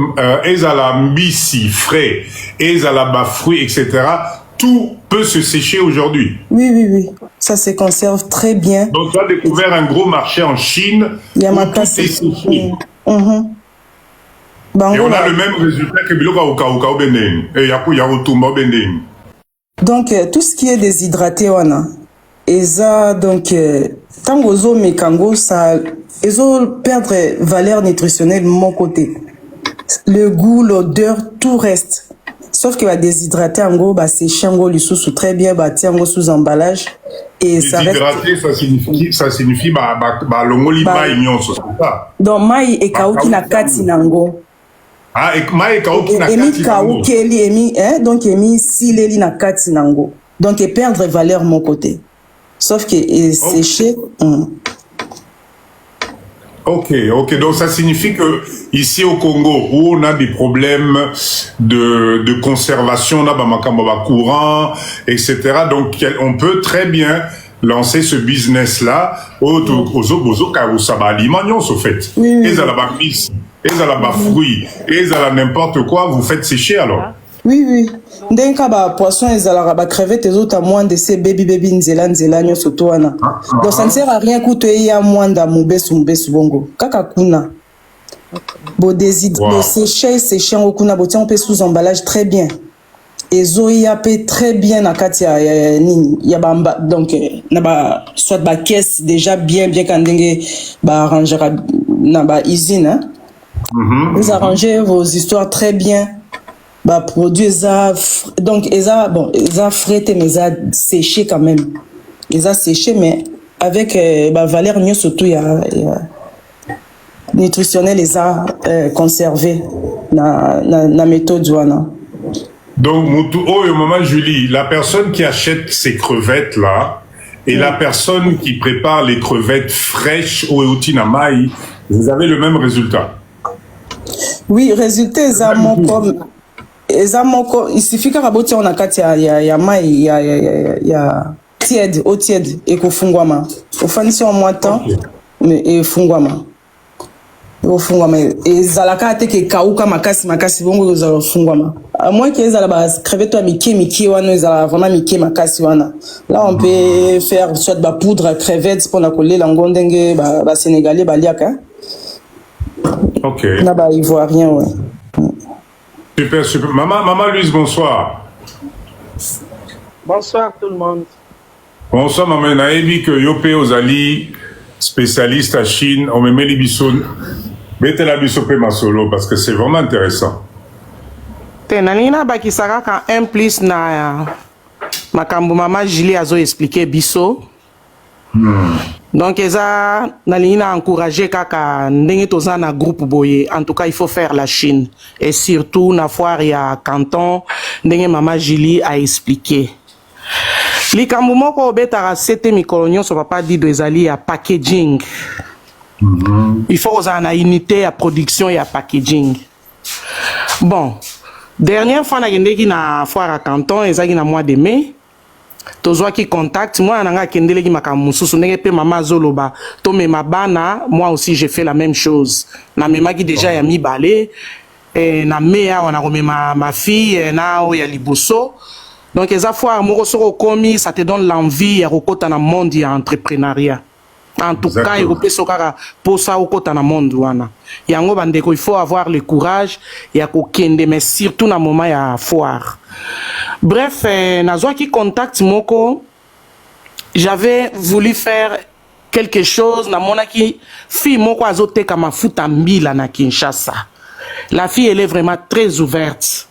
ezala mbisi frais, ezala ba fruits, etc., tout peut se sécher aujourd'hui? Oui. Ça se conserve très bien. Donc tu as découvert un gros marché en Chine où tout est séché. Et on a le même résultat que Biloka au Bendeng. Et Yakutumba Bendeng. Donc tout ce qui est déshydraté, wana. Et ça, donc, tant que mekango, ça, ils ont perdre valeur nutritionnelle de mon côté. Le goût, l'odeur, tout reste. Sauf qu'il va déshydrater en gros, bah, sécher en gros, lui sous très bien, bah, tiens, en gros, sous emballage. Et ça reste. Déshydrater, ça signifie, l'ongoli maï, c'est ça. Donc, maï et kaouki na kati nango. Ah, et maï et kaouki na kati nango. Emi kaouki, donc, emi sileli na kati nango. Donc, il perdre valeur de mon côté. Sauf que séché. Ok. Donc ça signifie que ici au Congo, où on a des problèmes de conservation, on a ba courant, etc. Donc on peut très bien lancer ce business-là aux aliments, au fait. Et à la bâtisse, et à la fruits, et à la n'importe quoi, vous faites sécher alors. Oui. D'un cas, poisson, ils ont la crevette, les autres à moins de ces baby nzela surtout. Donc ça ne sert à rien que tu aies moins d'amoubes bongo. Kakakuna. Bon désit, Wow. bon séché au kuna botia on peut sous emballage très bien. Et Zoya peut très bien na katia ya bamba donc na ba soit ba caisse déjà bien kandenge ba arranger na ba usine hein. Vous arrangez vos histoires très bien. Bah produit ça donc ils a frété mais ils a séché quand même. Ils a séché mais avec bah valeur mieux surtout il y a nutritionnel les a conservé na méthode douana. Donc, maman Julie, la personne qui achète ces crevettes-là et la personne qui prépare les crevettes fraîches au Eutinamai, vous avez le même résultat. Oui, résultat, il suffit qu'à raboter on a quatre, il y a tiède, eau tiède, et qu'au fungwama. Au fin de moins de temps, mais et fungwama. Au fungwama. Et zalaka te ke kauka makasi bongo zalo fungwama. À moins que les alabas crevette toi Mickey wana ils ala vraiment Mickey makasi wana. Là on peut faire soit de poudre à crevettes pour la coller l'angondenge ba sénégalais ba liaka. Ok. Là bas ivoirien ouais. Super. Maman Louise, bonsoir. Bonsoir tout le monde. Bonsoir, maman. Naebi que Yope Ozali, spécialiste à Chine, on me met les bisous. Mettez la bisou ma solo parce que c'est vraiment intéressant. Tenanina bakisaka quand un plus na makambo mama Julie azo expliqué biso. Donc eza nalina encourager kaka ndenge toza na groupe boye. En tout cas, il faut faire la Chine et surtout na foire ya canton ndenge mama Julie a expliqué. Likambo moko obetaka sete mikolo nyonso papa dido ezali ya packaging. Il faut oza na unité ya production ya packaging. Bon, dernière fois nakendeki na foire à canton ezaki na mois de mai. Tozwaki contact moi nanga kendeleki makambo mususu ndenge pe mama zoloba to mema bana moi aussi j'ai fait la même chose na memaki déjà ya mibale na mea on a remis ma fille na o ya liboso donc eza foire moko soko komi ça te donne l'envie ya kokota na monde ya entrepreneuriat en tout cas il peut sokara pour ça okota na monde wana yango bandeko il faut avoir le courage ya kokende mais surtout na moment ya foire. Bref, nazwaki contact moko, j'avais voulu faire quelque chose, na monaki fille moko azoteka mafuta mbila na Kinshasa. La fille elle est vraiment très ouverte.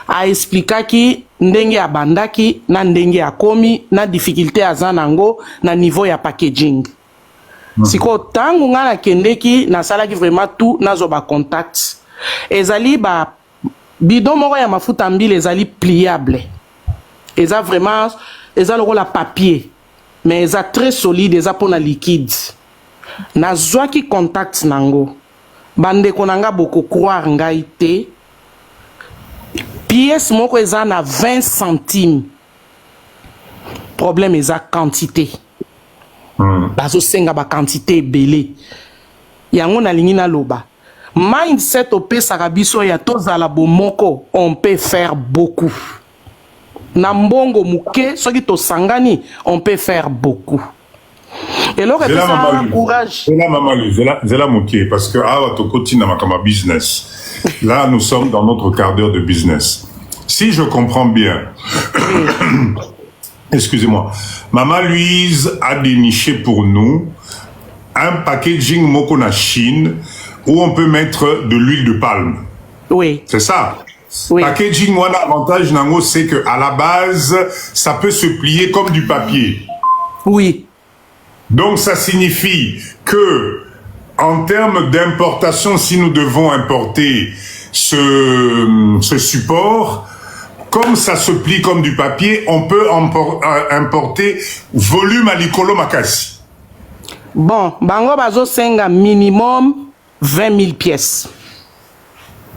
A explikaki ndenge ya bandaki na ndenge ya komi na difficulté azanango na niveau ya packaging. Siko tangu nga na kendeki nasalaki vraiment tout nazo ba contact. Ezali ba bidon moko ya mafuta mbila ezali pliable. Eza vraiment, eza le la papier, mais eza très solide, eza pour na liquide. Na zwaki contact nango, bande konanga boko croire ngai te. Pièce moko eza na 20 centimes. Problème eza quantité. Bazo senga ba quantité belé. Yango na lingi na loba. Mindset ope sarabiso ya tozala bomoko, on peut faire beaucoup. Nambongo muke, soki to sangani, on peut faire beaucoup. Et là, on courage. C'est là, maman, c'est là, Mouké, parce que, to continue ma business. Là, nous sommes dans notre quart d'heure de business. Si je comprends bien, excusez-moi, Maman Louise a déniché pour nous un packaging moko na Chine où on peut mettre de l'huile de palme. Oui. C'est ça? Oui. Packaging, moi, l'avantage, Nango, c'est que à la base, ça peut se plier comme du papier. Oui. Donc, ça signifie que, en termes d'importation, si nous devons importer ce support, comme ça se plie comme du papier, on peut importer volume à l'icolo makasi. Bon, bango bazo senga minimum 20 000 pièces.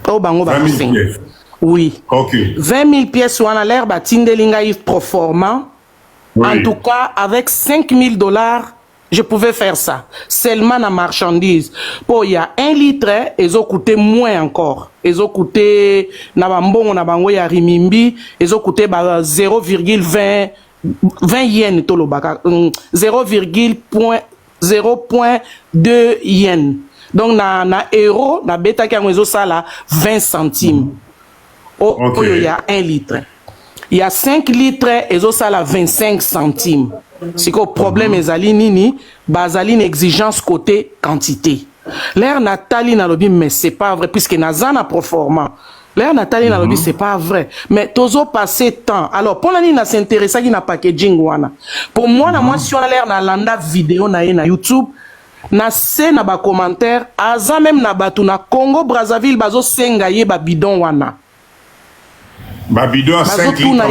Oh, bango 20 000 pièces. Oui. Ok. 20 000 pièces ou en l'air, tindelinga proforma. Oui. En tout cas, avec 5 000 $, je pouvais faire ça. Seulement la marchandise. Pour il y a 1 litre, ils ont coûté moins encore. Ils ont coûté, na bango ya rimimbi, ils ont coûté 0,20 yens tolobaka, 0,2 yens. Donc na euro na beta ki yango ezosala 20 centimes. Oyo il y a 1 litre. Il y a 5 litres ezosala 25 centimes. C'est que problème ezali nini, bazali une exigence côté quantité. L'air Nathalie na lobi mais c'est pas vrai puisque nazana proforma. L'air Nathalie na lobi c'est pas vrai. Mais tozo passé temps. Alors pour l'année na s'intéressa qui na packaging wana. Pour moi na moi si on a l'air na landa vidéo na YouTube na se na ba commentaire aza même na batu na Congo Brazzaville bazo senga ye ba bidon wana. Ba bidon à 5 litres.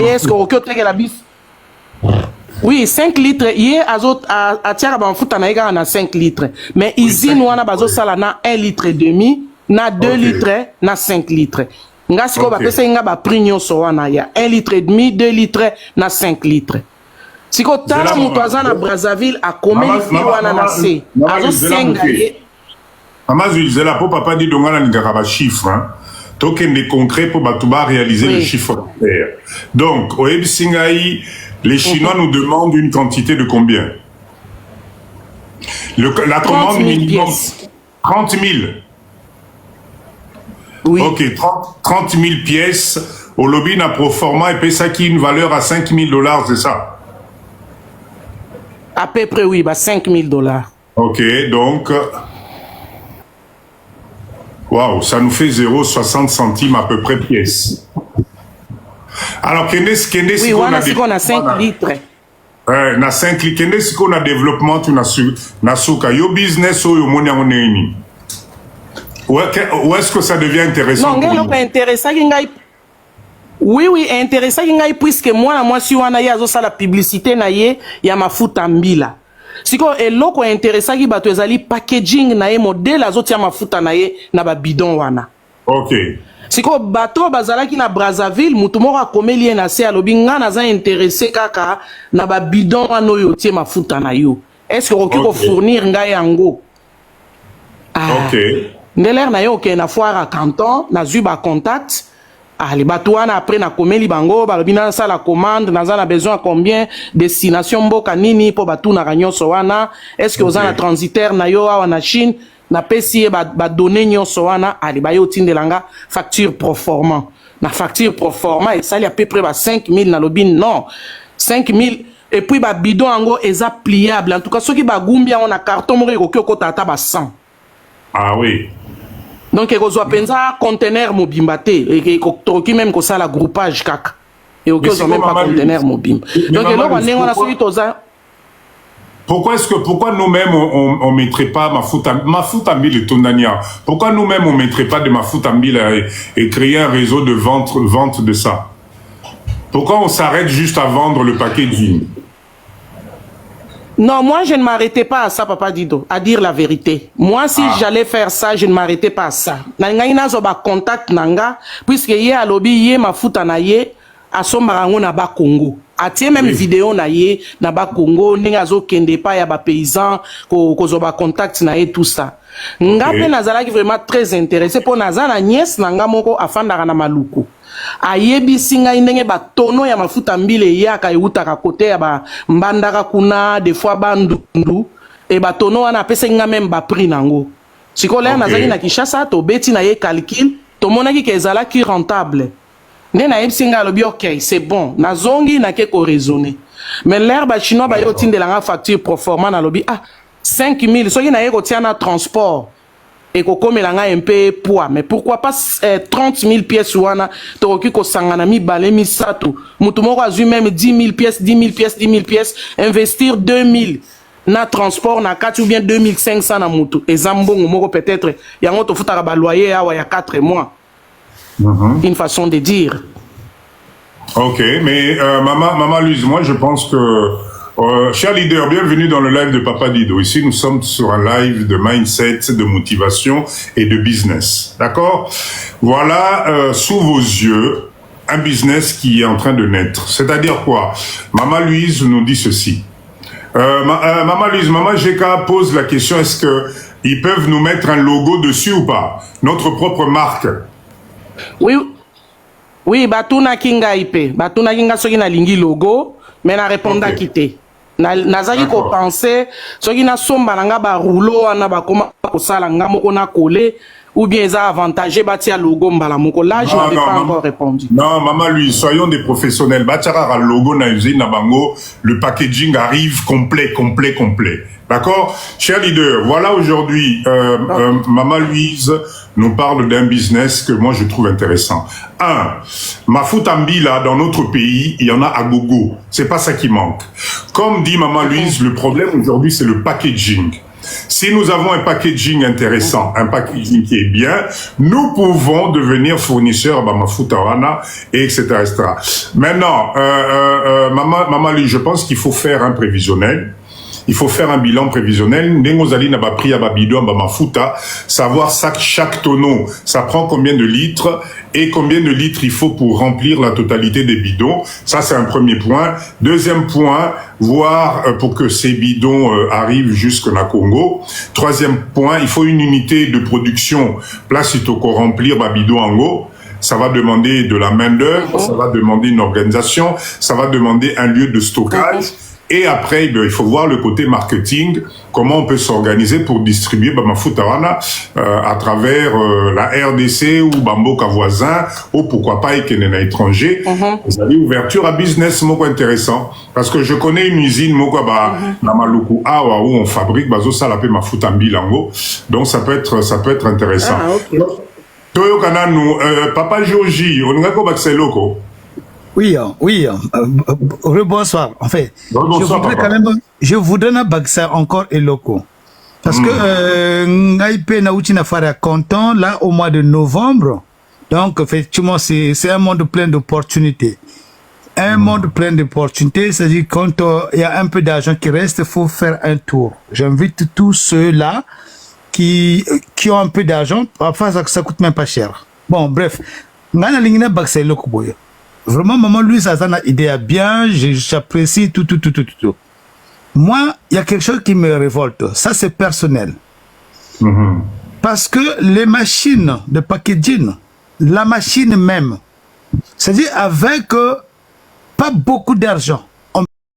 Oui, 5 litres. Hier, à tiara ban futa na ega na 5 litres. Mais ici, nous on a bazo sala na 1 litre et demi, na 2 litres, na 5 litres. Nga siko ba pesa nga ba prignon so wana ya 1 litre et demi, 2 litres, na 5 litres. Siko tala mutu aza na Brazzaville a combien fi wana na se. Azo senga ye. Maman Zuzela, pour papa dit donc on a un chiffre, hein. Token des concrets pour Batouba réaliser le chiffre d'affaires. Donc, au Ebsingaï, les Chinois nous demandent une quantité de combien? La commande minimum. 30 000. Oui. Ok, 30 000 pièces. Au lobby, n'a pro forma et paye ça qui une valeur à 5 000 $, c'est ça? À peu près, oui, bah 5 000 $. Ok, donc. Waouh, ça nous fait 0,60 centimes à peu près pièce. Alors, oui, on a 5 litres. Na 5 litres. Qu'est-ce qu'on a développement tu na souka yo business ou yo moni on est où est-ce que ça devient intéressant? Non, non, intéressant oui, intéressant puisque moi si on a yazo ça la publicité na ye ya mafuta mbila. Siko eloko intéressant ki bato ezali packaging na ye modèle azoti ya mafuta na ye na ba bidon wana. OK. Siko bato bazalaki na Brazzaville mutu moko akomeli na se alobi nga naza intéressé kaka na ba bidon wana oyo tie mafuta na yo. Est-ce que okoki ko fournir nga yango? OK. Ndeler na yo ke na foire à Canton na zu ba contact. Les batouana après na komeli bango balobina ça la commande naza na besoin combien destination mboka nini po batou na ranyo sowana est-ce que oza na transitaire na yo awa na Chine na pesi ba donner nyo sowana ali ba yo tindelanga facture pro forma na facture pro forma et ça li à peu près ba 5 000 na lobin non 5 000 et puis ba bidon ango eza pliable en tout cas ceux qui ba gumbia on a carton moko ko tata ba 100. Ah oui. Donc, il y a un conteneur mobimba te et il même que ça la groupage kaka et il y a même pas conteneur mobile. Donc, pourquoi nous-mêmes on mettrait pas mafuta mille et Tondania? Pourquoi nous-mêmes on mettrait pas de mafuta mille et créer un réseau de vente de ça? Pourquoi on s'arrête juste à vendre le packaging? Non, moi je ne m'arrêtais pas à ça, Papa Dido, à dire la vérité. Moi, si j'allais faire ça, je ne m'arrêtais pas à ça. Nanga zo ba contact nanga, puisque yé a lobby yé ma futa na yé, a son marango na ba Congo. A tie même vidéo na yé, na ba Congo, ninga zo kende pa ya ba paysan, ko zo ba contact na yé tout ça. Nga pe nazala qui vraiment très intéressé pour nazala nièce nanga moko afandaka na maluku. Ayebi singa indenge ba tono ya mafuta mbile yaka eutaka kote ya ba mbandaka kuna des fois bandundu e ba tono wana pesa nga même ba prix nango siko le nazali na Kinshasa to beti na ye calcul to monaki ke ezala ki rentable ne na yebi singa lobi OK c'est bon nazongi na ke ko raisonner mais l'air ba chinois ba yo tindelanga facture pro forma na lobi 5 000 soki na ye ko tia na transport et comme il a un peu poids, mais pourquoi pas 30 000 pièces ou ana toki ko sangana mi balé mi sato mutumoko azu même 10 000 pièces 10 000 pièces 10 000 pièces investir 2 000 na transport na 4 ou bien 2 500 na mutu et zambongo moko peut-être yango to futaka ba loyer awa ya 4 mois. Une façon de dire. OK, mais maman Luz, moi je pense que cher leader, bienvenue dans le live de Papa Dido. Ici, nous sommes sur un live de mindset, de motivation et de business. D'accord? Voilà, sous vos yeux, un business qui est en train de naître. C'est-à-dire quoi? Maman Louise nous dit ceci. Maman Louise, Maman GK pose la question, est-ce qu'ils peuvent nous mettre un logo dessus ou pas? Notre propre marque. Oui, Batuna Kinga IP. Batuna Kinga soki na lingi logo, mais na répondre à quitter. Nazaki ko penser soki na somba nanga ba rouleau na ba koma pour ça la ngamo on a collé ou bien ça avantagé batia logo mbala moko là je n'avais pas encore répondu. Non, maman lui, soyons des professionnels. Batiara logo na usine na bango, le packaging arrive complet. D'accord? Cher leader, voilà aujourd'hui, Maman Louise nous parle d'un business que moi je trouve intéressant. Mafoutambi là, dans notre pays, il y en a à gogo. C'est pas ça qui manque. Comme dit Maman Louise, le problème aujourd'hui c'est le packaging. Si nous avons un packaging intéressant, un packaging qui est bien, nous pouvons devenir fournisseurs à Mafutawana, etc., etc. Maintenant, Maman Louise, je pense qu'il faut faire un prévisionnel. Il faut faire un bilan prévisionnel. Nengozali n'a pas pris à Babidon, Mafuta, savoir chaque tonneau, ça prend combien de litres et combien de litres il faut pour remplir la totalité des bidons. Ça, c'est un premier point. Deuxième point, voir pour que ces bidons arrivent jusqu'à Congo. Troisième point, il faut une unité de production. Place, il faut remplir Babidon en haut. Ça va demander de la main-d'œuvre, ça va demander une organisation, ça va demander un lieu de stockage. Et après, il faut voir le côté marketing, comment on peut s'organiser pour distribuer Mafutawana à travers la RDC ou Bamboka voisin, ou pourquoi pas Ekenena étranger. Vous avez ouverture à business, moko intéressant. Parce que je connais une usine, moko na Maluku Awa, où on fabrique bazo salapé Mafutambi Lango. Donc ça peut être intéressant. Toyo Kananu, Papa Georgie, on a quoi loko? Oui, bonsoir. En fait, je voudrais un vaccin encore et locaux. Parce que Ngaïpe Naoutina Fara content là au mois de novembre. Donc, effectivement, c'est un monde plein d'opportunités. Un monde plein d'opportunités, c'est-à-dire quand il y a un peu d'argent qui reste, il faut faire un tour. J'invite tous ceux-là qui ont un peu d'argent, enfin ça coûte même pas cher. Bon, bref. Ngana Lingina vaccin locaux. Vraiment, Maman Louise, ça a une idée bien, j'apprécie tout. Moi, il y a quelque chose qui me révolte. Ça, c'est personnel. Parce que les machines de packaging, la machine même, c'est-à-dire avec pas beaucoup d'argent,